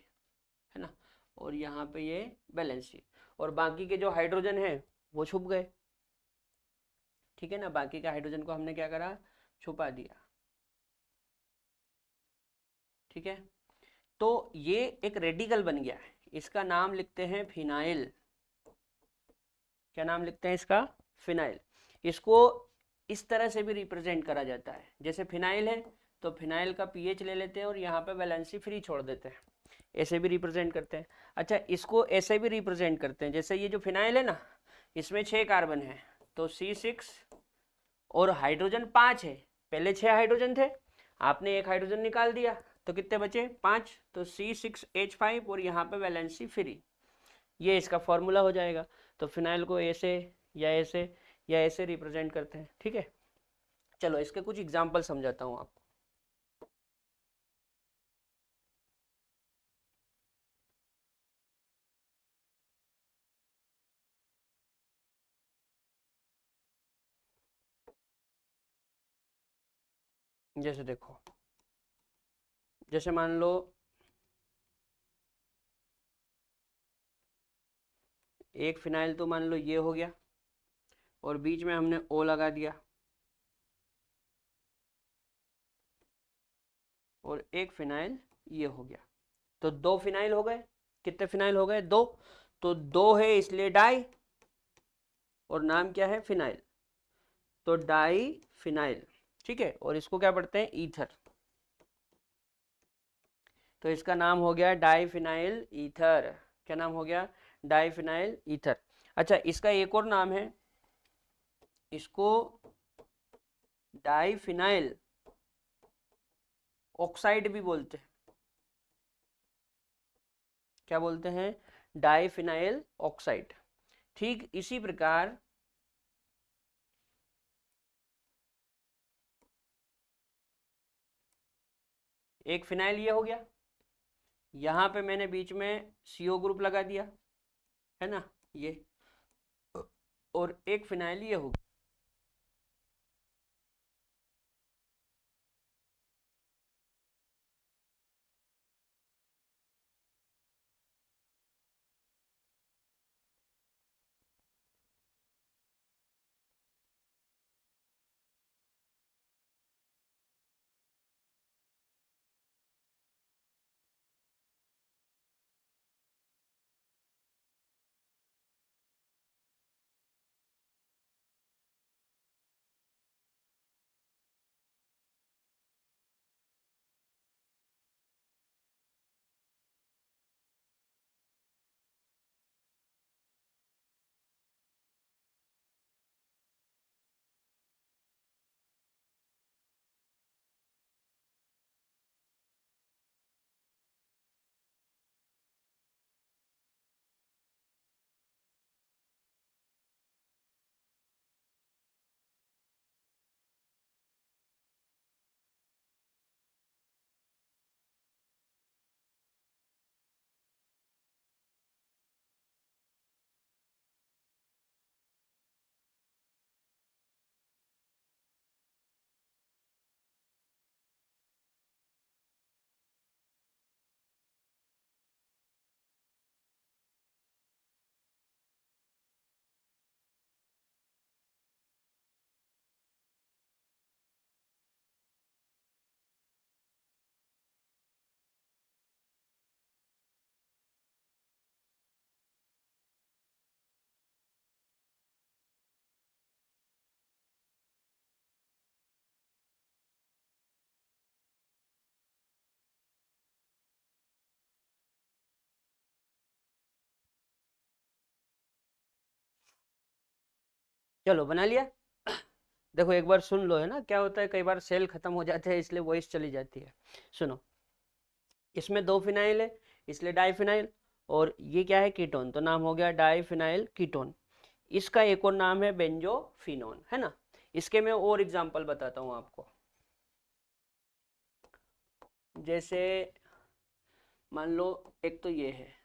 है ना, और यहाँ पे ये बैलेंसी, और बाकी के जो हाइड्रोजन है वो छुप गए, ठीक है ना। बाकी के हाइड्रोजन को हमने क्या करा? छुपा दिया, ठीक है। तो ये एक रेडिकल बन गया है, इसका नाम लिखते हैं फिनाइल। क्या नाम लिखते हैं इसका? फिनाइल। इसको इस तरह से भी रिप्रेजेंट करा जाता है, जैसे फिनाइल है तो फिनाइल का पीएच ले लेते हैं और यहाँ पे वैलेंसी फ्री छोड़ देते हैं, ऐसे भी रिप्रेजेंट करते हैं। अच्छा, इसको ऐसे भी रिप्रेजेंट करते हैं, जैसे ये जो फिनाइल है ना, इसमें 6 कार्बन है तो C6, और हाइड्रोजन 5 है, पहले 6 हाइड्रोजन थे, आपने एक हाइड्रोजन निकाल दिया तो कितने बचे? 5, तो C6H5 और यहाँ पे वैलेंसी फ्री, ये इसका फॉर्मूला हो जाएगा। तो फिनाइल को ऐसे या ऐसे या ऐसे रिप्रेजेंट करते हैं, ठीक है। चलो इसके कुछ एग्जाम्पल समझाता हूँ आपको। जैसे देखो, जैसे मान लो एक फिनाइल तो मान लो ये हो गया, और बीच में हमने ओ लगा दिया, और एक फिनाइल ये हो गया, तो 2 फिनाइल हो गए। कितने फिनाइल हो गए? 2। तो 2 है इसलिए डाई, और नाम क्या है? फिनाइल, तो डाई फिनाइल, ठीक है। और इसको क्या पढ़ते हैं? ईथर, तो इसका नाम हो गया डाईफिनाइल ईथर। क्या नाम हो गया? Diphenyl ether. अच्छा, इसका एक और नाम है, इसको डाईफिनाइल ऑक्साइड भी बोलते हैं। क्या बोलते हैं? Diphenyl oxide. ठीक इसी प्रकार एक फिनाइल ये हो गया, यहाँ पे मैंने बीच में CO ग्रुप लगा दिया, है ना, ये, और एक फिनाइल ये हो गया। चलो बना लिया। देखो एक बार सुन लो, है ना, क्या होता है कई बार सेल खत्म हो जाते हैं इसलिए वॉइस चली जाती है। सुनो, इसमें 2 फिनाइल है इसलिए डाइफिनाइल, और ये क्या है, कीटोन, तो नाम हो गया डाइफिनाइल कीटोन। इसका एक और नाम है बेंजोफिनोन, है ना। इसके मैं और एग्जांपल बताता हूँ आपको। जैसे मान लो एक तो ये है,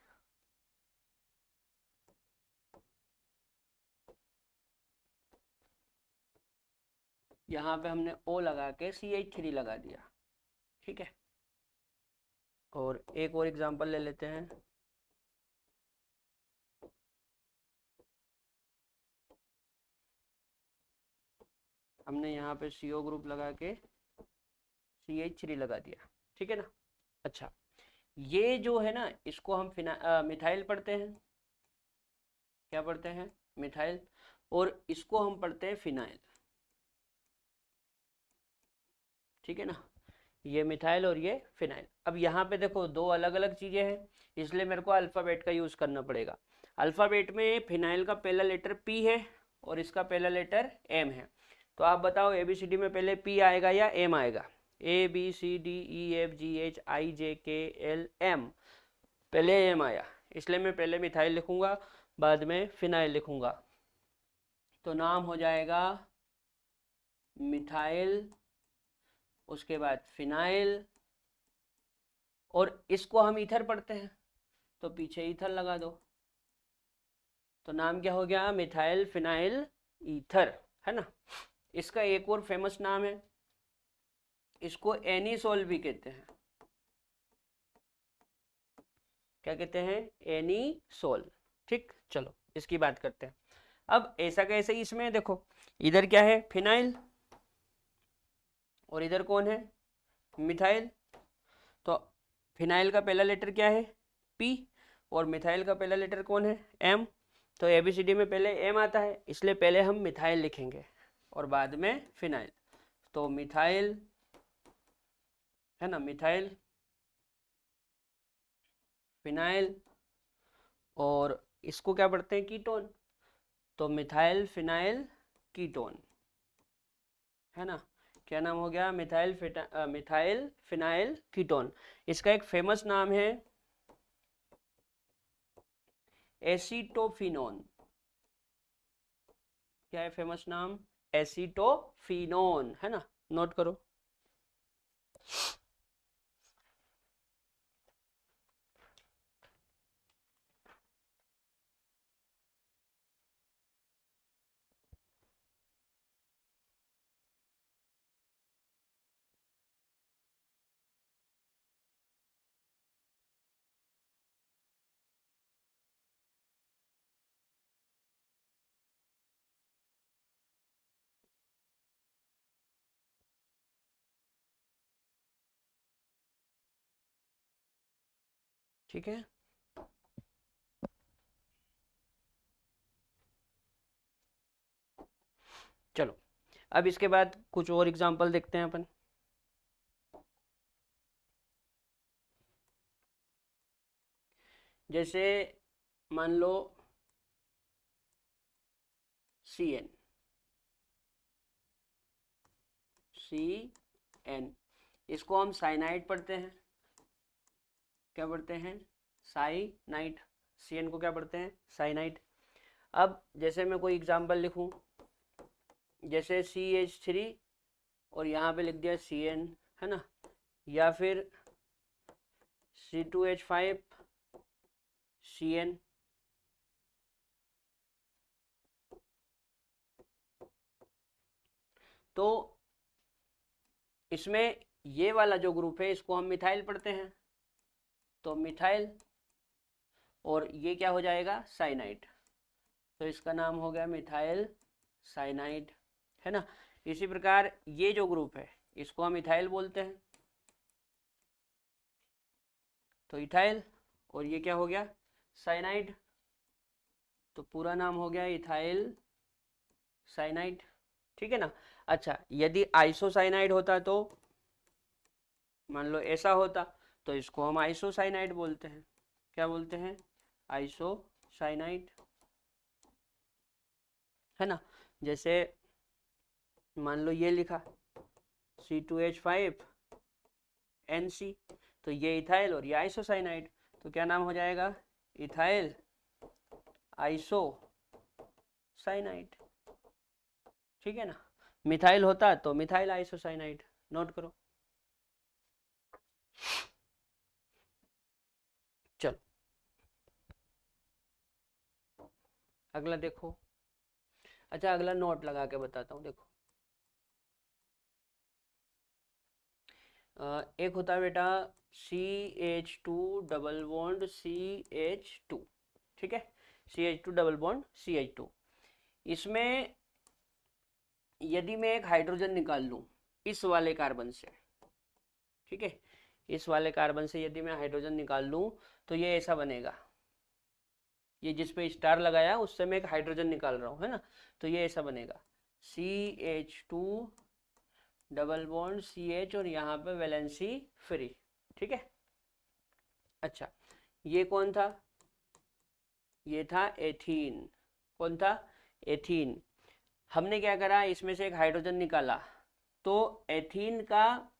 यहाँ पे हमने O लगा के CH3 लगा दिया, ठीक है। और एक और एग्जांपल ले लेते हैं। हमने यहाँ पे CO ग्रुप लगा के CH3 लगा दिया, ठीक है ना। अच्छा, ये जो है ना इसको हम मिथाइल पढ़ते हैं। क्या पढ़ते हैं, मिथाइल। और इसको हम पढ़ते हैं फिनाइल, ठीक है ना। ये मिथाइल और ये फिनाइल। अब यहाँ पे देखो दो अलग अलग चीजें हैं, इसलिए मेरे को अल्फाबेट का यूज करना पड़ेगा। अल्फाबेट में फिनाइल का पहला लेटर P है और इसका पहला लेटर M है। तो आप बताओ ABCD में पहले P आएगा या M आएगा। ABCDEFGHIJKLM, पहले M आया, इसलिए मैं पहले मिथाइल लिखूंगा बाद में फिनाइल लिखूंगा। तो नाम हो जाएगा मिथाइल, उसके बाद फिनाइल, और इसको हम ईथर पढ़ते हैं तो पीछे ईथर लगा दो, तो नाम क्या हो गया, मिथाइल फिनाइल ईथर, है ना। इसका एक और फेमस नाम है, इसको एनीसोल भी कहते हैं। क्या कहते हैं, एनीसोल। ठीक, चलो इसकी बात करते हैं। अब ऐसा कैसे, इसमें देखो इधर क्या है, फिनाइल, और इधर कौन है, मिथाइल। तो फिनाइल का पहला लेटर क्या है, P, और मिथाइल का पहला लेटर कौन है, M। तो ABCD में पहले M आता है, इसलिए पहले हम मिथाइल लिखेंगे और बाद में फिनाइल। तो मिथाइल, है ना, मिथाइल, फिनाइल, और इसको क्या पढ़ते हैं, कीटोन, तो मिथाइल फिनाइल कीटोन, है ना। क्या नाम हो गया, मिथाइल फिनाइल कीटोन। इसका एक फेमस नाम है एसीटोफिनोन। क्या है फेमस नाम, एसीटोफिनोन, है ना, नोट करो। ठीक है, चलो अब इसके बाद कुछ और एग्जांपल देखते हैं अपन। जैसे मान लो CN, CN, इसको हम साइनाइड पढ़ते हैं। क्या पढ़ते हैं, साइनाइड। CN को क्या पढ़ते हैं, साइनाइड। अब जैसे मैं कोई एग्जांपल लिखूं, जैसे CH3 और यहाँ पे लिख दिया CN, है ना, या फिर C2H5 CN, तो इसमें ये वाला जो ग्रुप है इसको हम मिथाइल पढ़ते हैं, तो मिथाइल, और ये क्या हो जाएगा, साइनाइड। तो इसका नाम हो गया मिथाइल साइनाइड, है ना। इसी प्रकार ये जो ग्रुप है इसको हम इथाइल बोलते हैं, तो इथाइल, और ये क्या हो गया, साइनाइड, तो पूरा नाम हो गया इथाइल साइनाइड, ठीक है ना। अच्छा, यदि आइसोसाइनाइड होता तो, मान लो ऐसा होता, तो इसको हम आइसोसाइनाइड बोलते हैं। क्या बोलते हैं, आइसोसाइनाइड, है ना। जैसे मान लो ये लिखा C2H5NC, तो ये इथाइल और ये आइसोसाइनाइड, तो क्या नाम हो जाएगा? Ethyl isocyanide. ठीक है ना? मिथाइल होता तो मिथाइल आइसोसाइनाइड। नोट करो। चलो अगला देखो। अच्छा अगला नोट लगा के बताता हूँ, देखो। एक होता है बेटा CH2 डबल बॉन्ड CH2, ठीक है, CH2 डबल बॉन्ड CH2। इसमें यदि मैं एक हाइड्रोजन निकाल लूं इस वाले कार्बन से, ठीक है, इस वाले कार्बन से यदि मैं हाइड्रोजन निकाल लूं तो ये ऐसा बनेगा। ये जिस पे स्टार लगाया उससे मैं एक हाइड्रोजन निकाल रहा हूँ, है ना, तो ये ऐसा बनेगा CH2 डबल बॉन्ड CH और यहाँ पे वैलेंसी फ्री। ठीक है। अच्छा ये कौन था? ये था एथीन। कौन था? एथीन। हमने क्या करा, इसमें से एक हाइड्रोजन निकाला, तो एथीन का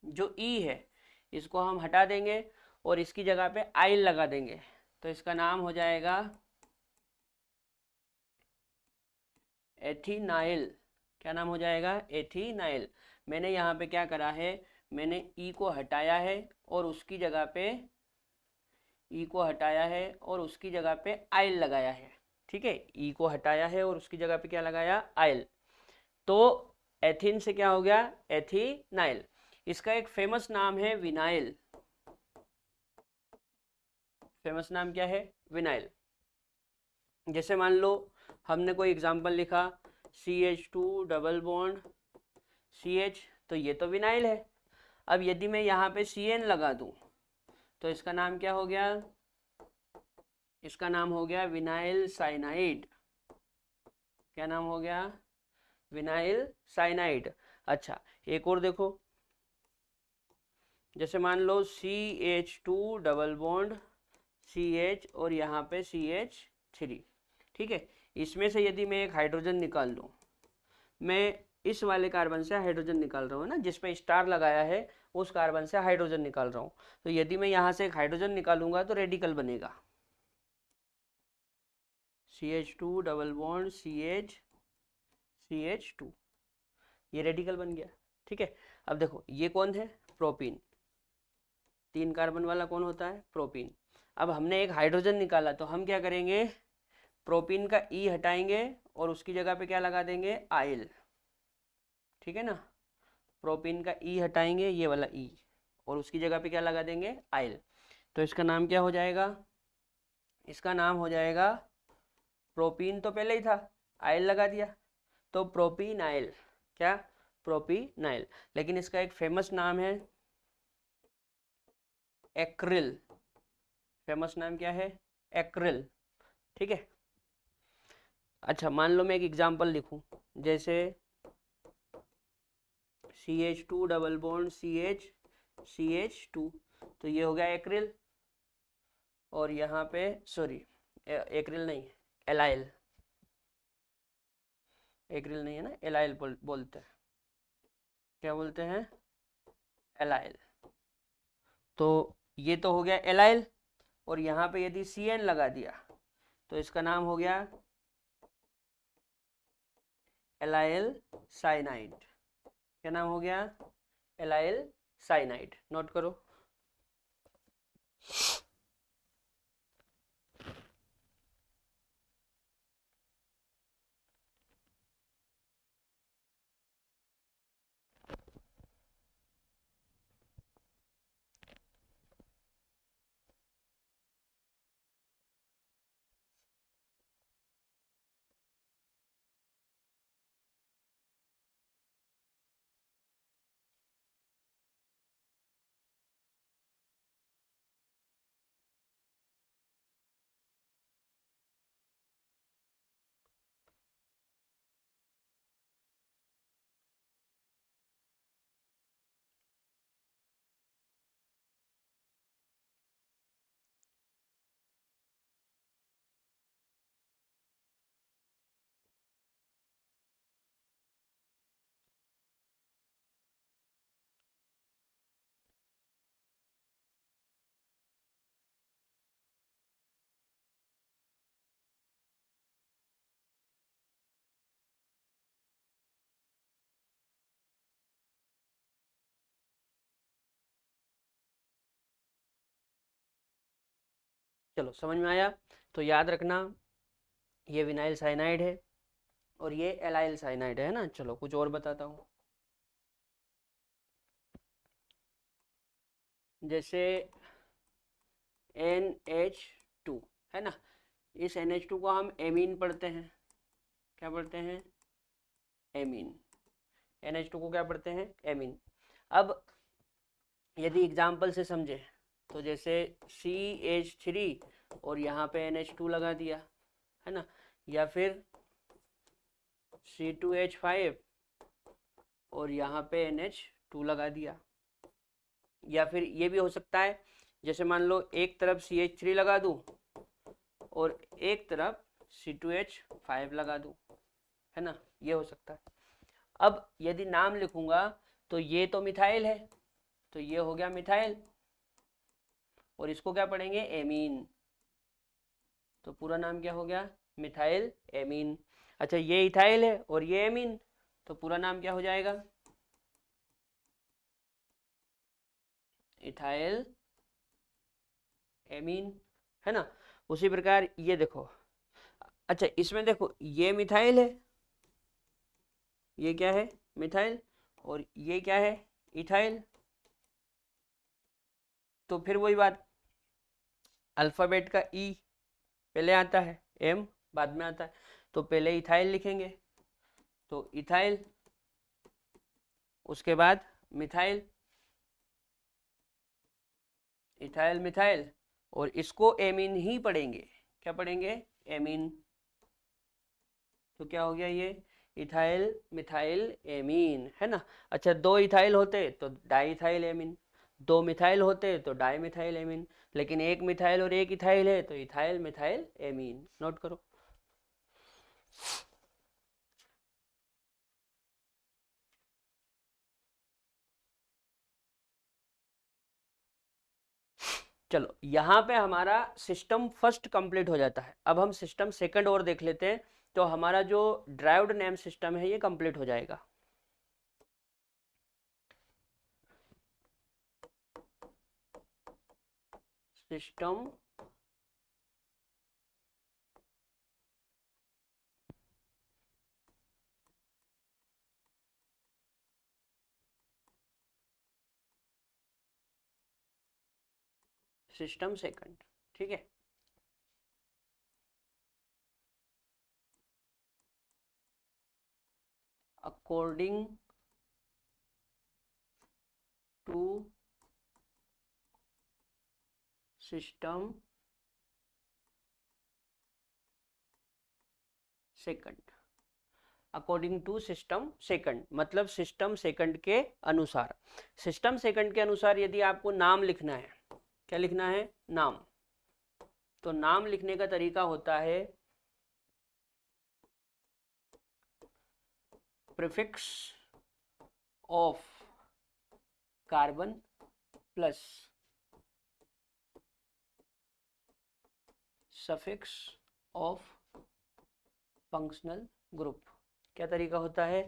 जो ई है इसको हम हटा देंगे और इसकी जगह पे आइल लगा देंगे, तो इसका नाम हो जाएगा एथीनाइल। क्या नाम हो जाएगा? एथीनाइल। मैंने यहाँ पे क्या करा है, मैंने ई को हटाया है और उसकी जगह पे ई को हटाया है और उसकी जगह पे आइल लगाया है। ठीक है, ई को हटाया है और उसकी जगह पे क्या लगाया? आइल। तो एथिन से क्या हो गया? एथीनाइल। इसका एक फेमस नाम है विनाइल। फेमस नाम क्या है? विनाइल। जैसे मान लो हमने कोई एग्जांपल लिखा CH2 डबल बॉन्ड CH, तो ये तो विनाइल है। अब यदि मैं यहाँ पे CN लगा दूं तो इसका नाम क्या हो गया? इसका नाम हो गया विनाइल साइनाइड। क्या नाम हो गया? Vinyl cyanide. अच्छा एक और देखो, जैसे मान लो CH2 डबल बॉन्ड CH और यहाँ पे CH3, ठीक है, इसमें से यदि मैं एक हाइड्रोजन निकाल लूँ, मैं इस वाले कार्बन से हाइड्रोजन निकाल रहा हूँ ना, जिस पे स्टार लगाया है उस कार्बन से हाइड्रोजन निकाल रहा हूँ, तो यदि मैं यहाँ से एक हाइड्रोजन निकालूंगा तो रेडिकल बनेगा CH2 डबल बॉन्ड CH2, ये रेडिकल बन गया। ठीक है। अब देखो ये कौन है? प्रोपीन। 3 कार्बन वाला कौन होता है? प्रोपीन। अब हमने एक हाइड्रोजन निकाला तो हम क्या करेंगे? प्रोपीन का ई हटाएंगे और उसकी जगह पे क्या लगा देंगे? आइल। ठीक है ना, प्रोपीन का ई हटाएंगे, ये वाला ई, और उसकी जगह पे क्या लगा देंगे? आइल। तो इसका नाम क्या हो जाएगा? इसका नाम हो जाएगा, प्रोपीन तो पहले ही था, आइल लगा दिया तो प्रोपीनाइल। क्या? प्रोपीनाइल। लेकिन इसका एक फेमस नाम है एक्रिल। फेमस नाम क्या है? एक्रिल। ठीक है। अच्छा मान लो मैं एक एग्जांपल लिखूं, जैसे CH2 डबल बॉन्ड CH2, तो ये हो गया एक्रिल, और यहाँ पे सॉरी एक्रिल नहीं, एलाइल। एक्रिल नहीं है ना, एलाइल बोलते हैं। क्या बोलते हैं? एलाइल। तो ये तो हो गया एलाइल, और यहाँ पे यदि CN लगा दिया तो इसका नाम हो गया एलाइल साइनाइड। क्या नाम हो गया? Allyl cyanide. नोट करो। चलो समझ में आया। तो याद रखना ये विनाइल साइनाइड है और ये एलाइल साइनाइड है ना। चलो कुछ और बताता हूँ। जैसे NH2 है ना, इस NH2 को हम एमीन पढ़ते हैं। क्या पढ़ते हैं? एमीन। NH2 को क्या पढ़ते हैं? एमीन। अब यदि एग्जाम्पल से समझे तो जैसे CH3 और यहाँ पे NH2 लगा दिया है ना, या फिर C2H5 और यहाँ पे NH2 लगा दिया, या फिर ये भी हो सकता है जैसे मान लो एक तरफ CH3 लगा दूं और एक तरफ C2H5 लगा दूं, है ना, ये हो सकता है। अब यदि नाम लिखूंगा तो ये तो मिथाइल है, तो ये हो गया मिथाइल, और इसको क्या पढ़ेंगे? एमीन। तो पूरा नाम क्या हो गया? Methyl amine. अच्छा ये इथाइल है और ये एमीन, तो पूरा नाम क्या हो जाएगा? इथाइल एमीन, है ना। उसी प्रकार ये देखो, अच्छा इसमें देखो ये मिथाइल है, ये क्या है? मिथाइल, और ये क्या है? इथाइल। तो फिर वही बात, अल्फाबेट का ई पहले आता है, एम बाद में आता है, तो पहले इथाइल लिखेंगे, तो इथाइल, उसके बाद मिथाइल, इथाइल मिथाइल, और इसको एमीन ही पढ़ेंगे। क्या पढ़ेंगे? एमीन। तो क्या हो गया ये? इथाइल मिथाइल एमीन, है ना। अच्छा दो इथाइल होते तो डाइथाइल एमीन, दो मिथाइल होते तो डाई मिथाइल एमीन, लेकिन एक मिथाइल और एक इथाइल है तो इथाइल मिथाइल एमीन। नोट करो। चलो यहाँ पे हमारा सिस्टम फर्स्ट कंप्लीट हो जाता है। अब हम सिस्टम सेकंड और देख लेते हैं, तो हमारा जो ड्राइव्ड नेम सिस्टम है ये कंप्लीट हो जाएगा। सिस्टम सिस्टम सेकंड, ठीक है। According to system second, according to system second मतलब सिस्टम सेकंड के अनुसार। सिस्टम सेकंड के अनुसार यदि आपको नाम लिखना है, क्या लिखना है? नाम। तो नाम लिखने का तरीका होता है prefix of carbon plus suffix of functional group. क्या तरीका होता है?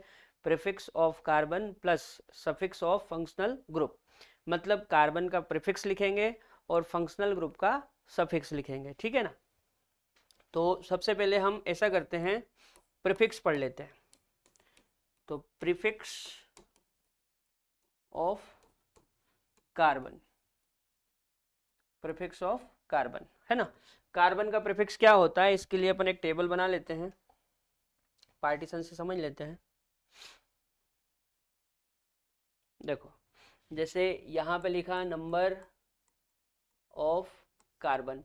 Prefix of carbon plus suffix of functional group, मतलब कार्बन का प्रीफिक्स लिखेंगे और फंक्शनल ग्रुप का सफिक्स लिखेंगे, ठीक है ना। तो सबसे पहले हम ऐसा करते हैं, प्रीफिक्स पढ़ लेते हैं। तो prefix of carbon, prefix of carbon, है ना। कार्बन का प्रीफिक्स क्या होता है, इसके लिए अपन एक टेबल बना लेते हैं, पार्टीशन से समझ लेते हैं। देखो जैसे यहाँ पे लिखा number of carbon,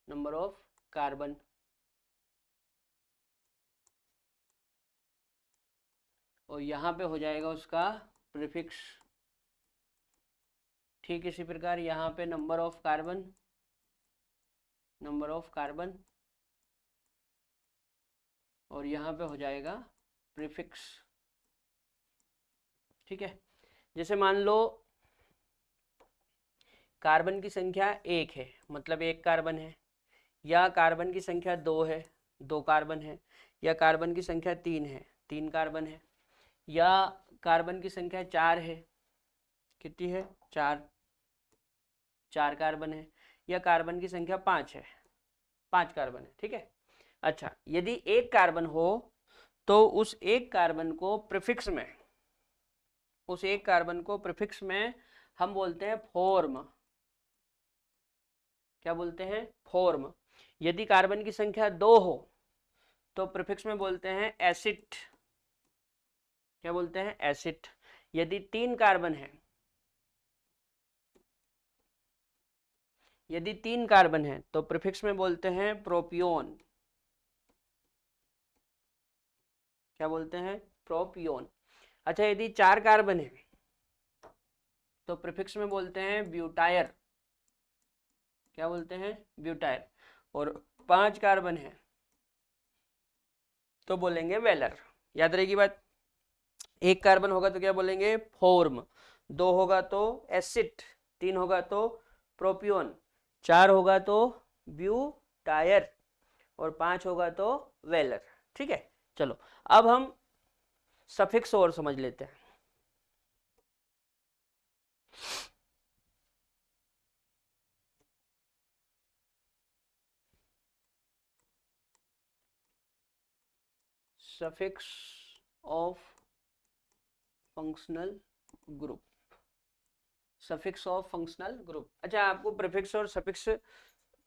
number of carbon, और यहाँ पे हो जाएगा उसका प्रीफिक्स। ठीक इसी प्रकार यहाँ पे number of carbon, number of carbon, और यहाँ पे हो जाएगा प्रीफिक्स, ठीक है। जैसे मान लो कार्बन की संख्या एक है, मतलब एक कार्बन है, या कार्बन की संख्या दो है, दो कार्बन है, या कार्बन की संख्या तीन है, तीन कार्बन है, या कार्बन की संख्या चार है, कितनी है? चार, चार कार्बन है, या कार्बन की संख्या 5 है, 5 कार्बन है, ठीक है। अच्छा, यदि एक कार्बन हो तो उस एक कार्बन को प्रीफिक्स में, उस एक कार्बन को प्रीफिक्स में हम बोलते हैं फॉर्म। क्या बोलते हैं? फॉर्म। यदि कार्बन की संख्या 2 हो तो प्रीफिक्स में बोलते हैं एसिड। क्या बोलते हैं? एसिड। यदि 3 कार्बन है, यदि 3 कार्बन है तो प्रीफिक्स में बोलते हैं प्रोपियोन। क्या बोलते हैं? प्रोपियोन। अच्छा, यदि 4 कार्बन है तो प्रीफिक्स में बोलते हैं ब्यूटायर। क्या बोलते हैं? ब्यूटायर। और 5 कार्बन है तो बोलेंगे वेलर। याद रहेगी बात। एक कार्बन होगा तो क्या बोलेंगे? फॉर्म। 2 होगा तो एसिड, 3 होगा तो प्रोपियोन, 4 होगा तो ब्यूटायर और 5 होगा तो वेलर। ठीक है, चलो अब हम सफिक्स और समझ लेते हैं। Suffix of functional group. Suffix of functional group. अच्छा, आपको प्रीफिक्स और सफिक्स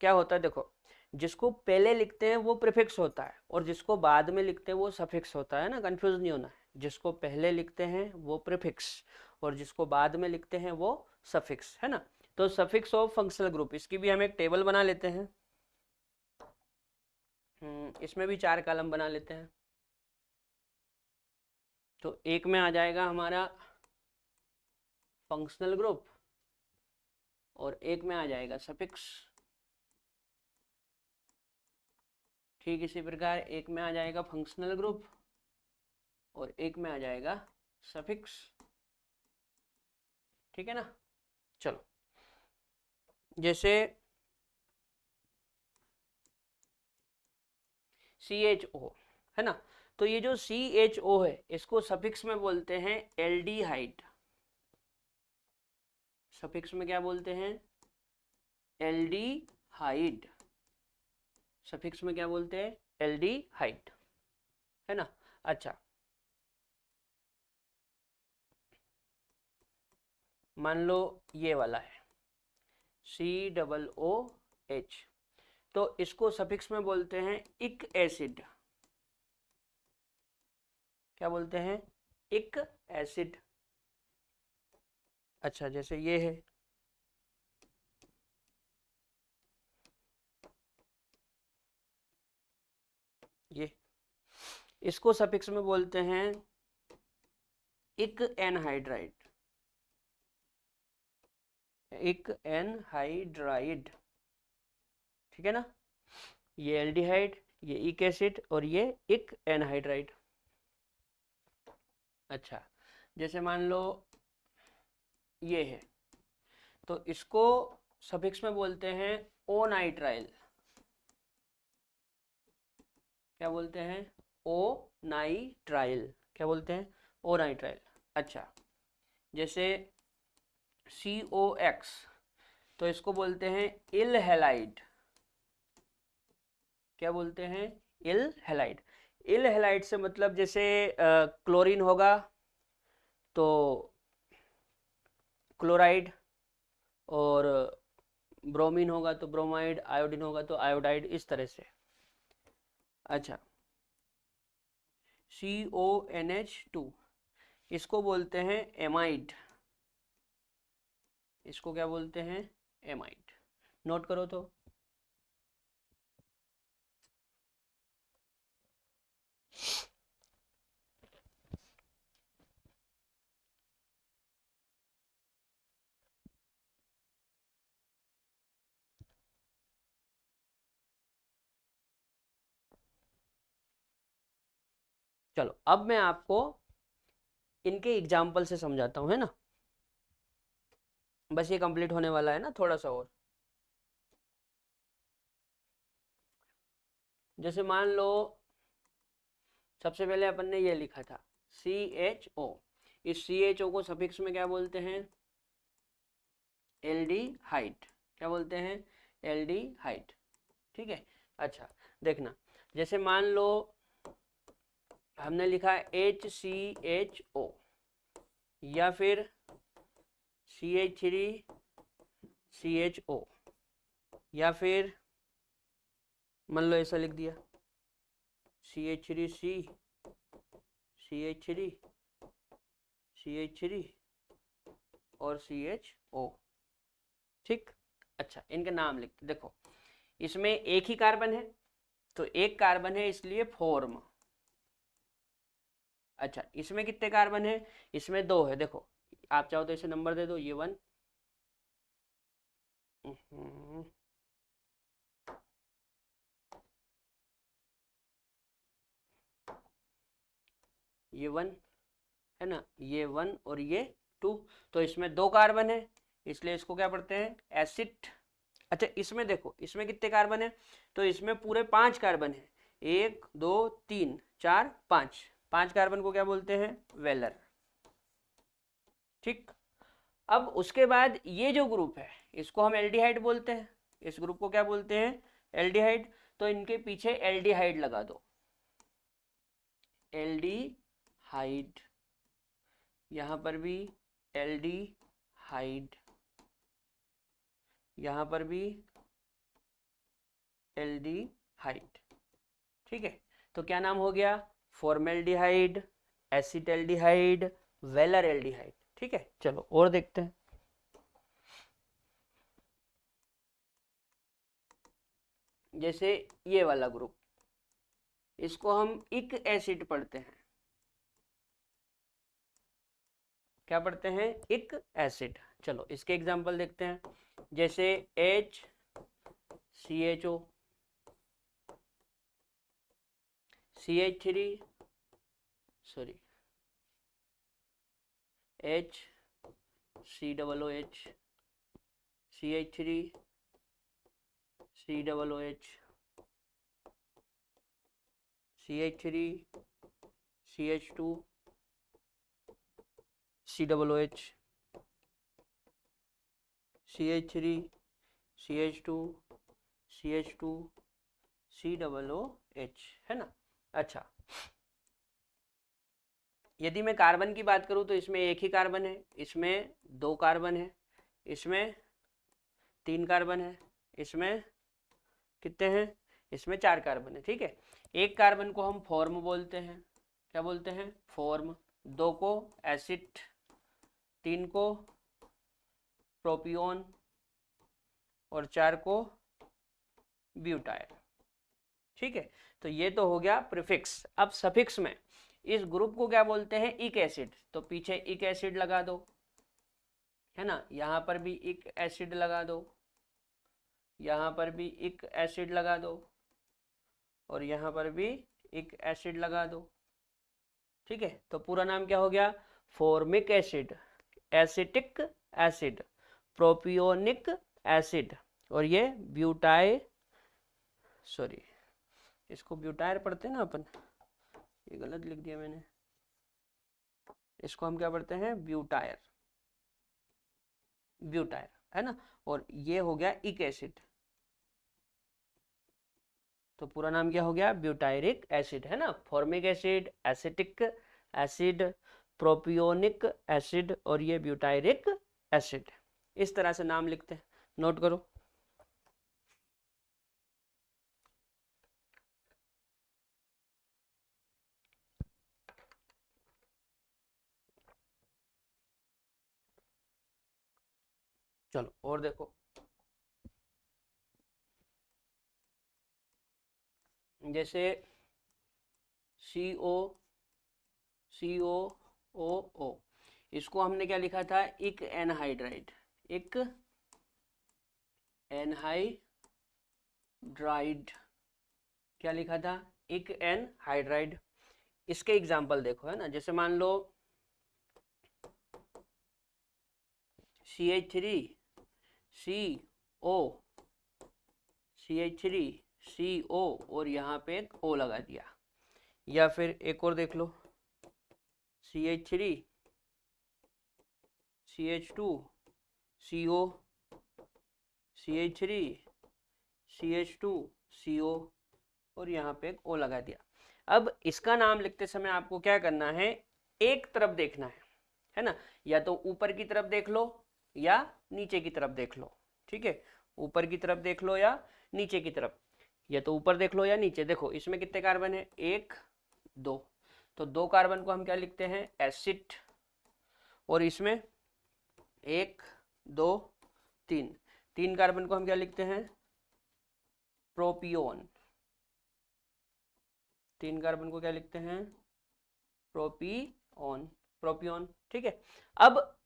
क्या होता है देखो, जिसको पहले लिखते हैं वो प्रीफिक्स होता है और जिसको बाद में लिखते हैं वो सफिक्स होता है ना, कंफ्यूज नहीं होना है। जिसको पहले लिखते हैं वो प्रीफिक्स और जिसको बाद में लिखते हैं वो सफिक्स, है ना। तो सफिक्स ऑफ फंक्शनल ग्रुप, इसकी भी हम एक टेबल बना लेते हैं। इसमें भी 4 कॉलम बना लेते हैं। तो एक में आ जाएगा हमारा फंक्शनल ग्रुप और एक में आ जाएगा सफिक्स। ठीक इसी प्रकार एक में आ जाएगा फंक्शनल ग्रुप और एक में आ जाएगा सफिक्स। ठीक है ना। चलो, जैसे CHO है ना, तो ये जो CHO है इसको सफिक्स में बोलते हैं एल्डिहाइड। सफिक्स में क्या बोलते हैं? एल्डिहाइड। सफिक्स में क्या बोलते हैं? एल्डिहाइड, है ना। अच्छा, मान लो ये वाला है COOH, तो इसको सफिक्स में बोलते हैं इक एसिड। क्या बोलते हैं? इक एसिड। अच्छा, जैसे ये है, ये इसको सफिक्स में बोलते हैं इक एनहाइड्राइड। इक एनहाइड्राइड, ठीक है ना। ये एल्डिहाइड, ये इक एसिड और ये इक एनहाइड्राइड। अच्छा, जैसे मान लो ये है, तो इसको सफिक्स में बोलते हैं ओ नाइट्राइल। क्या बोलते हैं? ओ नाइट्राइल। क्या बोलते हैं? ओ नाइट्राइल। अच्छा, जैसे COX, तो इसको बोलते हैं इल हैलाइड। क्या बोलते हैं? इल हैलाइड। इल हैलाइड से मतलब जैसे क्लोरीन होगा तो क्लोराइड, और ब्रोमीन होगा तो ब्रोमाइड, आयोडीन होगा तो आयोडाइड, इस तरह से। अच्छा, CONH2 इसको बोलते हैं एमाइड। इसको क्या बोलते हैं? एमाइड। नोट करो तो। चलो अब मैं आपको इनके एग्जाम्पल से समझाता हूँ, है ना। बस ये कंप्लीट होने वाला है ना, थोड़ा सा और। जैसे मान लो सबसे पहले अपन ने ये लिखा था CHO। इस CHO को सफिक्स में क्या बोलते हैं? एल्डिहाइड। क्या बोलते हैं? एल्डिहाइड। ठीक है, अच्छा देखना, जैसे मान लो हमने लिखा HCHO या फिर CH3CHO या फिर मान लो ऐसा लिख दिया CH3C CH3 CH3 और CHO। ठीक, अच्छा इनके नाम लिखते, देखो इसमें एक ही कार्बन है तो एक कार्बन है इसलिए फॉर्म। अच्छा इसमें कितने कार्बन है, इसमें 2 है, देखो आप चाहो तो इसे नंबर दे दो, ये 1 ये 1 है ना, ये 1 और ये 2, तो इसमें 2 कार्बन है इसलिए इसको क्या पढ़ते हैं, एसिड। अच्छा इसमें देखो इसमें कितने कार्बन है, तो इसमें पूरे 5 कार्बन है, 1 2 3 4 5, 5 कार्बन को क्या बोलते हैं, वेलर। ठीक, अब उसके बाद ये जो ग्रुप है इसको हम एल्डिहाइड बोलते हैं, इस ग्रुप को क्या बोलते हैं, एल्डिहाइड। तो इनके पीछे एल्डिहाइड लगा दो, एल्डिहाइड, यहां पर भी एल्डिहाइड, यहां पर भी एल्डिहाइड। ठीक है, तो क्या नाम हो गया, फॉर्मेल्डिहाइड, एसिटेल्डिहाइड, वेलर एल्डिहाइड। ठीक है, चलो और देखते हैं। जैसे ये वाला ग्रुप, इसको हम इक एसिड पढ़ते हैं, क्या पढ़ते हैं, इक एसिड। चलो इसके एग्जांपल देखते हैं, जैसे HCHO, CH3 sorry HCOOH, CH3 COOH, CH3 CH2 COOH, CH3 CH2 CH2 COOH, है ना। अच्छा यदि मैं कार्बन की बात करूं तो इसमें एक ही कार्बन है, इसमें 2 कार्बन है, इसमें 3 कार्बन है, इसमें कितने हैं, इसमें 4 कार्बन है। ठीक है, एक कार्बन को हम फॉर्म बोलते हैं, क्या बोलते हैं, फॉर्म, 2 को एसिड, 3 को प्रोपियोन और 4 को ब्यूटाइल। ठीक है, तो ये तो हो गया प्रीफिक्स। अब सफिक्स में इस ग्रुप को क्या बोलते हैं, इक एसिड, तो पीछे इक एसिड लगा दो, है ना, यहां पर भी इक एसिड लगा दो, यहां पर भी इक एसिड लगा दो और यहां पर भी इक एसिड लगा दो। ठीक है, तो पूरा नाम क्या हो गया, formic acid, acetic acid, propionic acid और ये ब्यूटाइ सॉरी इसको ब्यूटायर पढ़ते हैं ना अपन, ये गलत लिख दिया मैंने, इसको हम क्या पढ़ते हैं, ब्यूटायर, ब्यूटायर, है ना। और ये हो गया इक एसिड, तो पूरा नाम क्या हो गया, ब्यूटायरिक एसिड, है ना। Formic acid, acetic acid, propionic acid और ये ब्यूटायरिक एसिड, इस तरह से नाम लिखते हैं, नोट करो। चलो और देखो, जैसे COO, इसको हमने क्या लिखा था, इक एनहाइड्राइड, इक एनहाइड्राइड, क्या लिखा था, इक एनहाइड्राइड। इसके एग्जाम्पल देखो, है ना, जैसे मान लो CH3 CO, CH3 CO और यहाँ पे एक O लगा दिया, या फिर एक और देख लो CH3 CH2 CO, CH3 CH2CO और यहाँ पे एक O लगा दिया। अब इसका नाम लिखते समय आपको क्या करना है, एक तरफ देखना है ना, या तो ऊपर की तरफ देख लो या नीचे की तरफ देख लो, ठीक है, ऊपर की तरफ देख लो या नीचे की तरफ, या तो ऊपर देख लो या नीचे। देखो इसमें कितने कार्बन है, 1 2, तो 2 कार्बन को हम क्या लिखते हैं, एसिड, और इसमें 1 2 3, 3 कार्बन को हम क्या लिखते हैं, प्रोपियोन। 3 कार्बन को क्या लिखते हैं, प्रोपियोन, प्रोपियोन, ठीक है। अब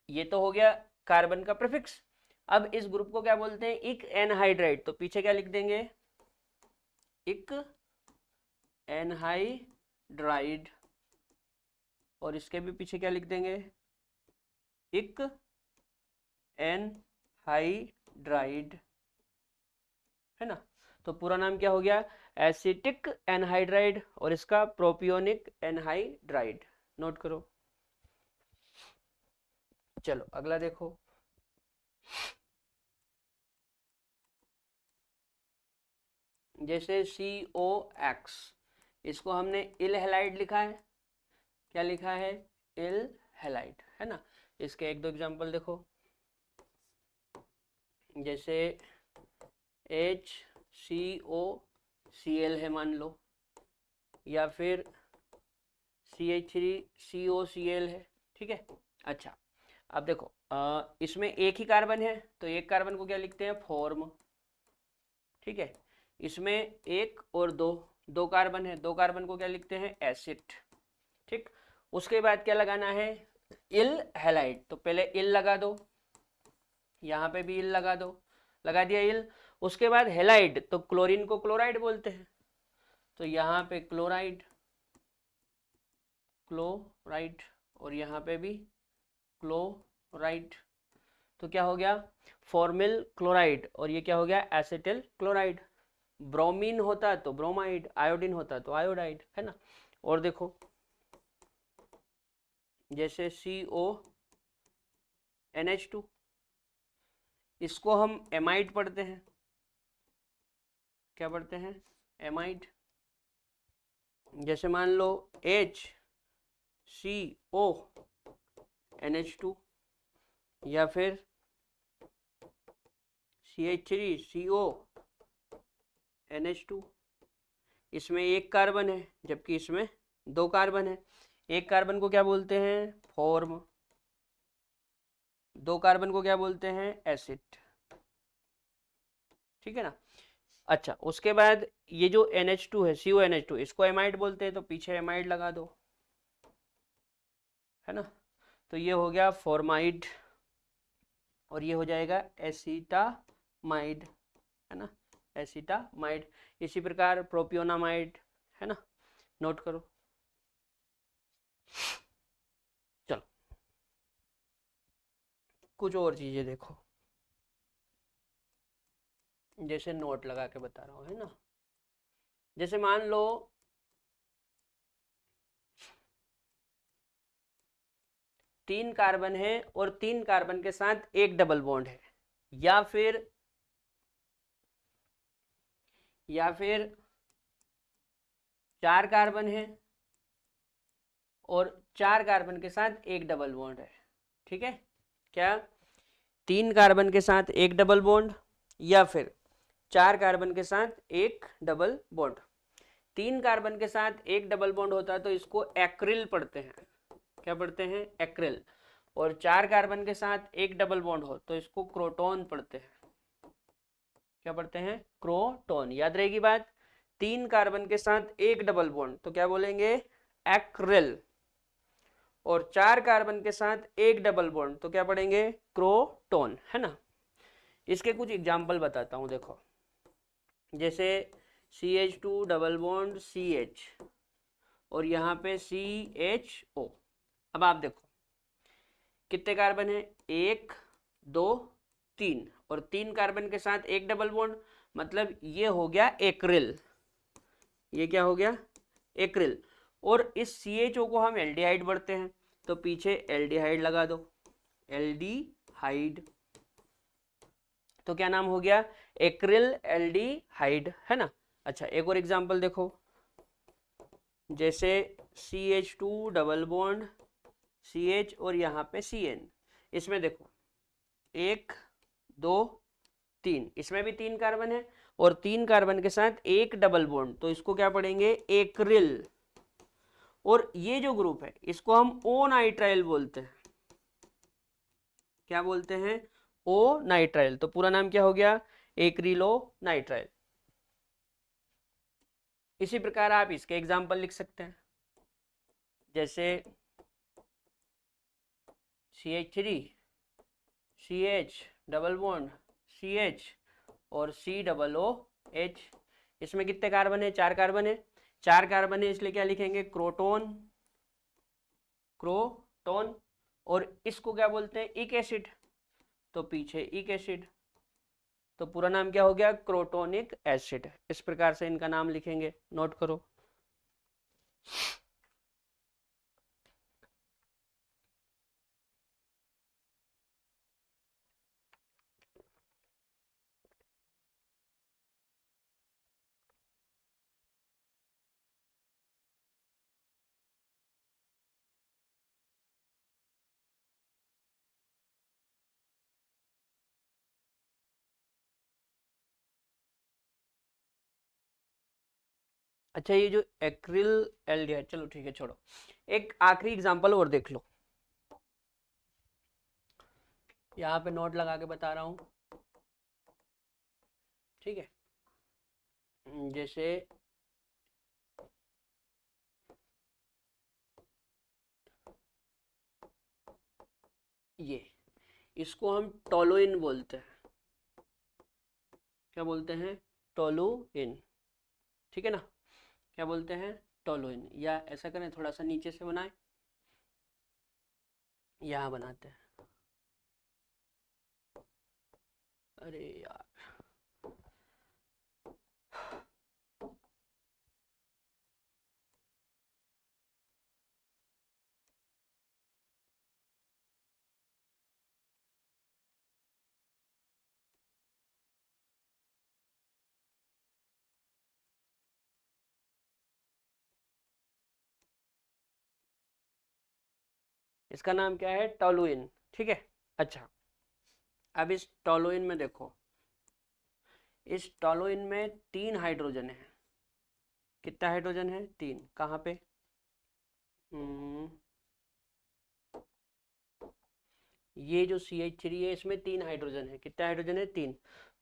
ये तो हो गया कार्बन का प्रीफिक्स। अब इस ग्रुप को क्या बोलते हैं, इक एनहाइड्राइड, तो पीछे क्या लिख देंगे, इक एनहाइड्राइड, और इसके भी पीछे क्या लिख देंगे, इक एनहाइड्राइड, है ना। तो पूरा नाम क्या हो गया, एसिटिक एनहाइड्राइड, और इसका प्रोपियोनिक एनहाइड्राइड। नोट करो। चलो अगला देखो, जैसे COX, इसको हमने इल हैलाइड लिखा है, क्या लिखा है, इल हैलाइड, है ना। इसके एक दो एग्जांपल देखो, जैसे HCOCl है मान लो, या फिर CH3COCl है, ठीक है। अच्छा अब देखो इसमें एक ही कार्बन है, तो एक कार्बन को क्या लिखते हैं, फॉर्म, ठीक है। इसमें एक और दो कार्बन है, 2 कार्बन को क्या लिखते हैं, एसिड, ठीक। उसके बाद क्या लगाना है, इल हैलाइड, तो पहले इल लगा दो, यहाँ पे भी इल लगा दो, लगा दिया इल। उसके बाद हैलाइड, तो क्लोरीन को क्लोराइड बोलते हैं, तो यहाँ पे क्लोराइड, क्लोराइड, और यहाँ पे भी क्लोराइड, तो क्या हो गया, फॉर्मिल क्लोराइड, और ये क्या हो गया, एसिटिल क्लोराइड। ब्रोमीन होता तो ब्रोमाइड, आयोडीन होता तो आयोडाइड, है ना। और देखो जैसे CONH2, इसको हम एमाइड पढ़ते हैं, क्या पढ़ते हैं, एमाइड। जैसे मान लो HCONH2, या फिर CH3CONH2, इसमें एक कार्बन है जबकि इसमें 2 कार्बन है। एक कार्बन को क्या बोलते हैं, फॉर्म, 2 कार्बन को क्या बोलते हैं, एसिड, ठीक है ना। अच्छा उसके बाद ये जो NH2 है, CONH2, इसको एमाइड बोलते हैं, तो पीछे एमाइड लगा दो, है ना। तो ये हो गया फॉर्माइड, और ये हो जाएगा एसिटामाइड, है ना, एसिटामाइड। इसी प्रकार प्रोपियोनामाइड, है ना। नोट करो। चलो कुछ और चीजें देखो, जैसे नोट लगा के बता रहा हूं, है ना। जैसे मान लो तीन कार्बन है और 3 कार्बन के साथ एक डबल बॉन्ड है, या फिर 4 कार्बन है और 4 कार्बन के साथ एक डबल बॉन्ड है, ठीक है। क्या, 3 कार्बन के साथ एक डबल बॉन्ड, या फिर 4 कार्बन के साथ एक डबल बॉन्ड। 3 कार्बन के साथ एक डबल बॉन्ड होता है तो इसको एक्रिल पढ़ते हैं, क्या पढ़ते हैं, एक्रिल। और 4 कार्बन के साथ एक डबल बॉन्ड हो तो इसको क्रोटोन पढ़ते हैं, क्या पढ़ते हैं, क्रोटोन। याद रहेगी बात, 3 कार्बन के साथ एक डबल बॉन्ड तो क्या बोलेंगे, एक्रिल, और 4 कार्बन के साथ एक डबल बॉन्ड तो क्या पढ़ेंगे, क्रोटोन, है ना। इसके कुछ एग्जाम्पल बताता हूं, देखो जैसे CH2 डबल बॉन्ड CH, और यहाँ पे CHO। अब आप देखो कितने कार्बन है, 1 2 3, और 3 कार्बन के साथ एक डबल बॉन्ड, मतलब ये हो गया एक्रिल, ये क्या हो गया, एक्रिल। और इस CHO को हम एल्डिहाइड बढ़ते हैं, तो पीछे एल्डिहाइड लगा दो, एल्डिहाइड, तो क्या नाम हो गया, एक्रिल एल्डिहाइड, है ना। अच्छा एक और एग्जांपल देखो, जैसे CH2 डबल बॉन्ड CH और यहाँ पे CN, इसमें देखो 1 2 3, इसमें भी 3 कार्बन है और 3 कार्बन के साथ एक डबल बॉन्ड, तो इसको क्या पढ़ेंगे, एक्रिल। और ये जो ग्रुप है इसको हम ओ नाइट्राइल बोलते हैं। क्या बोलते हैं, ओ नाइट्राइल। तो पूरा नाम क्या हो गया, एक्रिलो नाइट्राइल। इसी प्रकार आप इसके एग्जाम्पल लिख सकते हैं, जैसे CH3 CH double bond CH और COOH। इसमें कितने कार्बन है, 4 कार्बन है। 4 कार्बन है इसलिए क्या लिखेंगे, क्रोटोन, क्रोटोन। और इसको क्या बोलते हैं, इक एसिड, तो पीछे इक एसिड। तो पूरा नाम क्या हो गया, क्रोटोनिक एसिड। इस प्रकार से इनका नाम लिखेंगे, नोट करो। अच्छा ये जो एक्रिल एल्डिहाइड, चलो ठीक है छोड़ो, एक आखिरी एग्जांपल और देख लो, यहाँ पे नोट लगा के बता रहा हूँ, ठीक है। जैसे ये, इसको हम टोलुइन बोलते हैं। क्या बोलते हैं, टोलुइन, ठीक है ना। क्या बोलते हैं, टोलुइन। या ऐसा करें, थोड़ा सा नीचे से बनाएं, यहाँ बनाते हैं। अरे यार, इसका नाम क्या है, टोलुइन, ठीक है। अच्छा अब इस टोलुइन में देखो, इस टोलुइन में 3 हाइड्रोजन है। कितना हाइड्रोजन है, 3। कहाँ पे, हम्म, ये जो CH3 है इसमें 3 हाइड्रोजन है। कितना हाइड्रोजन है, 3।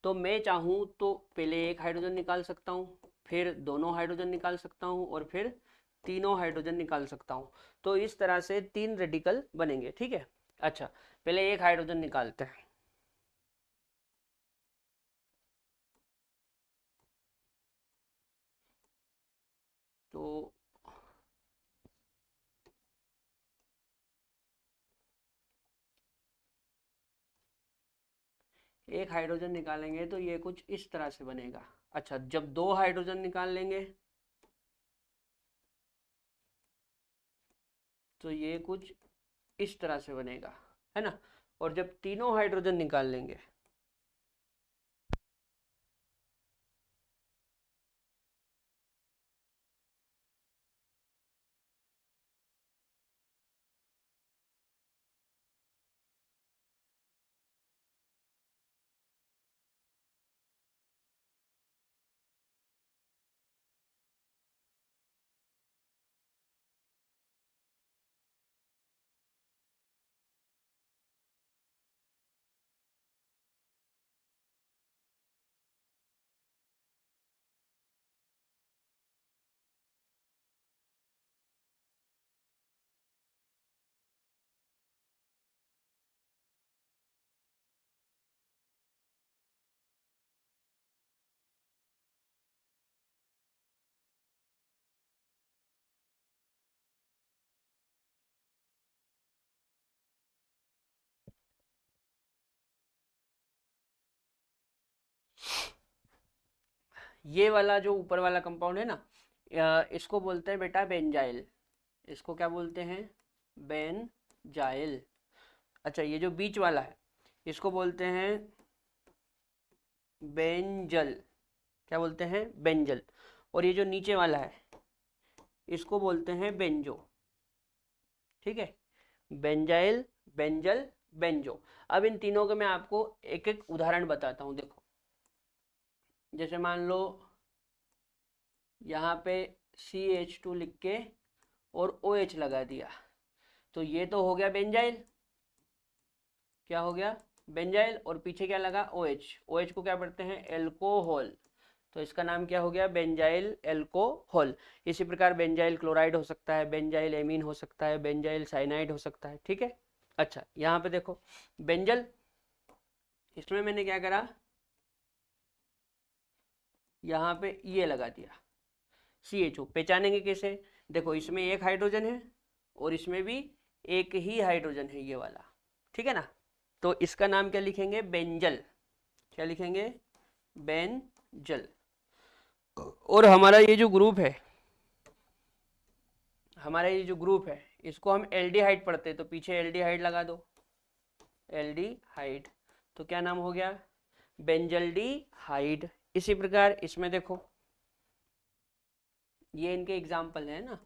तो मैं चाहूँ तो पहले एक हाइड्रोजन निकाल सकता हूँ, फिर दोनों हाइड्रोजन निकाल सकता हूँ, और फिर तीनों हाइड्रोजन निकाल सकता हूँ। तो इस तरह से 3 रेडिकल बनेंगे, ठीक है। अच्छा पहले एक हाइड्रोजन निकालते हैं, तो एक हाइड्रोजन निकालेंगे तो ये कुछ इस तरह से बनेगा। अच्छा जब 2 हाइड्रोजन निकाल लेंगे तो ये कुछ इस तरह से बनेगा, है ना। और जब तीनों हाइड्रोजन निकाल लेंगे, ये वाला जो ऊपर वाला कंपाउंड है ना, इसको बोलते हैं बेटा बेंजाइल। इसको क्या बोलते हैं, बेंजाइल। अच्छा ये जो बीच वाला है इसको बोलते हैं बेंजल, क्या बोलते हैं, बेंजल। और ये जो नीचे वाला है इसको बोलते हैं बेंजो, ठीक है, बेंजाइल, बेंजल, बेंजो। अब इन तीनों के मैं आपको एक एक उदाहरण बताता हूं। देखो, जैसे मान लो यहाँ पे CH2 लिख के और OH लगा दिया, तो ये तो हो गया बेंजाइल, क्या हो गया, बेंजाइल। और पीछे क्या लगा, OH, OH को क्या पढ़ते हैं, एल्कोहल, तो इसका नाम क्या हो गया, बेंजाइल एल्कोहल। इसी प्रकार बेंजाइल क्लोराइड हो सकता है, बेंजाइल एमीन हो सकता है, बेंजाइल साइनाइड हो सकता है, ठीक है। अच्छा, यहाँ पे देखो बेंजल, इसमें मैंने क्या करा, यहाँ पे ये लगा दिया CHO। पहचानेंगे कैसे, देखो इसमें एक हाइड्रोजन है और इसमें भी एक ही हाइड्रोजन है, ये वाला, ठीक है ना। तो इसका नाम क्या लिखेंगे, बेंजल, क्या लिखेंगे, बेंजल। और हमारा ये जो ग्रुप है, हमारा ये जो ग्रुप है इसको हम एल्डिहाइड पढ़ते हैं, तो पीछे एल्डिहाइड लगा दो, एल्डिहाइड, तो क्या नाम हो गया, बेंजल्डिहाइड। इसी प्रकार इसमें देखो, ये इनके एग्जाम्पल है ना,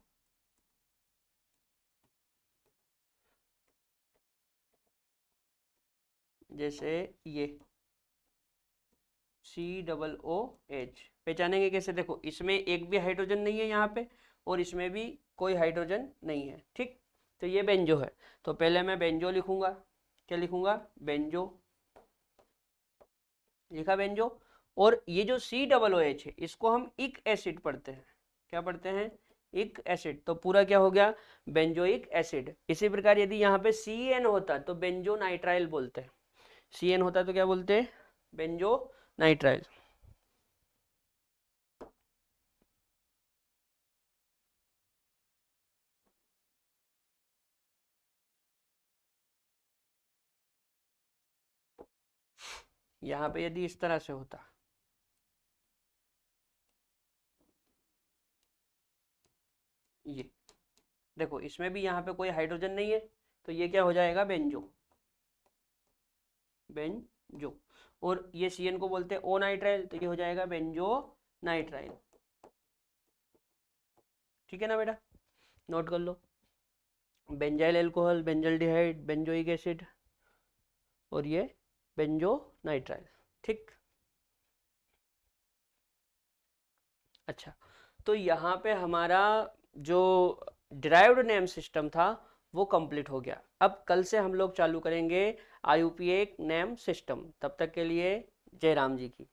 जैसे ये COOH, पहचानेंगे कैसे, देखो इसमें एक भी हाइड्रोजन नहीं है यहाँ पे और इसमें भी कोई हाइड्रोजन नहीं है, ठीक। तो ये बेंजो है, तो पहले मैं बेंजो लिखूंगा, क्या लिखूंगा, बेंजो, लिखा बेंजो। और ये जो COOH है इसको हम इक एसिड पढ़ते हैं, क्या पढ़ते हैं, इक एसिड, तो पूरा क्या हो गया, बेंजोइक एसिड। इसी प्रकार यदि यहाँ पे CN होता तो बेंजो नाइट्राइल बोलते हैं, CN होता तो क्या बोलते हैं, बेंजो नाइट्राइल। यहाँ पे यदि इस तरह से होता, ये देखो इसमें भी यहाँ पे कोई हाइड्रोजन नहीं है, तो ये क्या हो जाएगा, बेंजो, बेंजो। और ये CN को बोलते हैं ओ नाइट्राइल, तो ये हो जाएगा बेंजो नाइट्राइल, ठीक है ना बेटा, नोट कर लो, benzyl alcohol, benzaldehyde, benzoic acid और ये बेंजो नाइट्राइल, ठीक। अच्छा, तो यहाँ पे हमारा जो डिराइव्ड नेम सिस्टम था वो कंप्लीट हो गया। अब कल से हम लोग चालू करेंगे IUPAC नेम सिस्टम। तब तक के लिए जय राम जी की।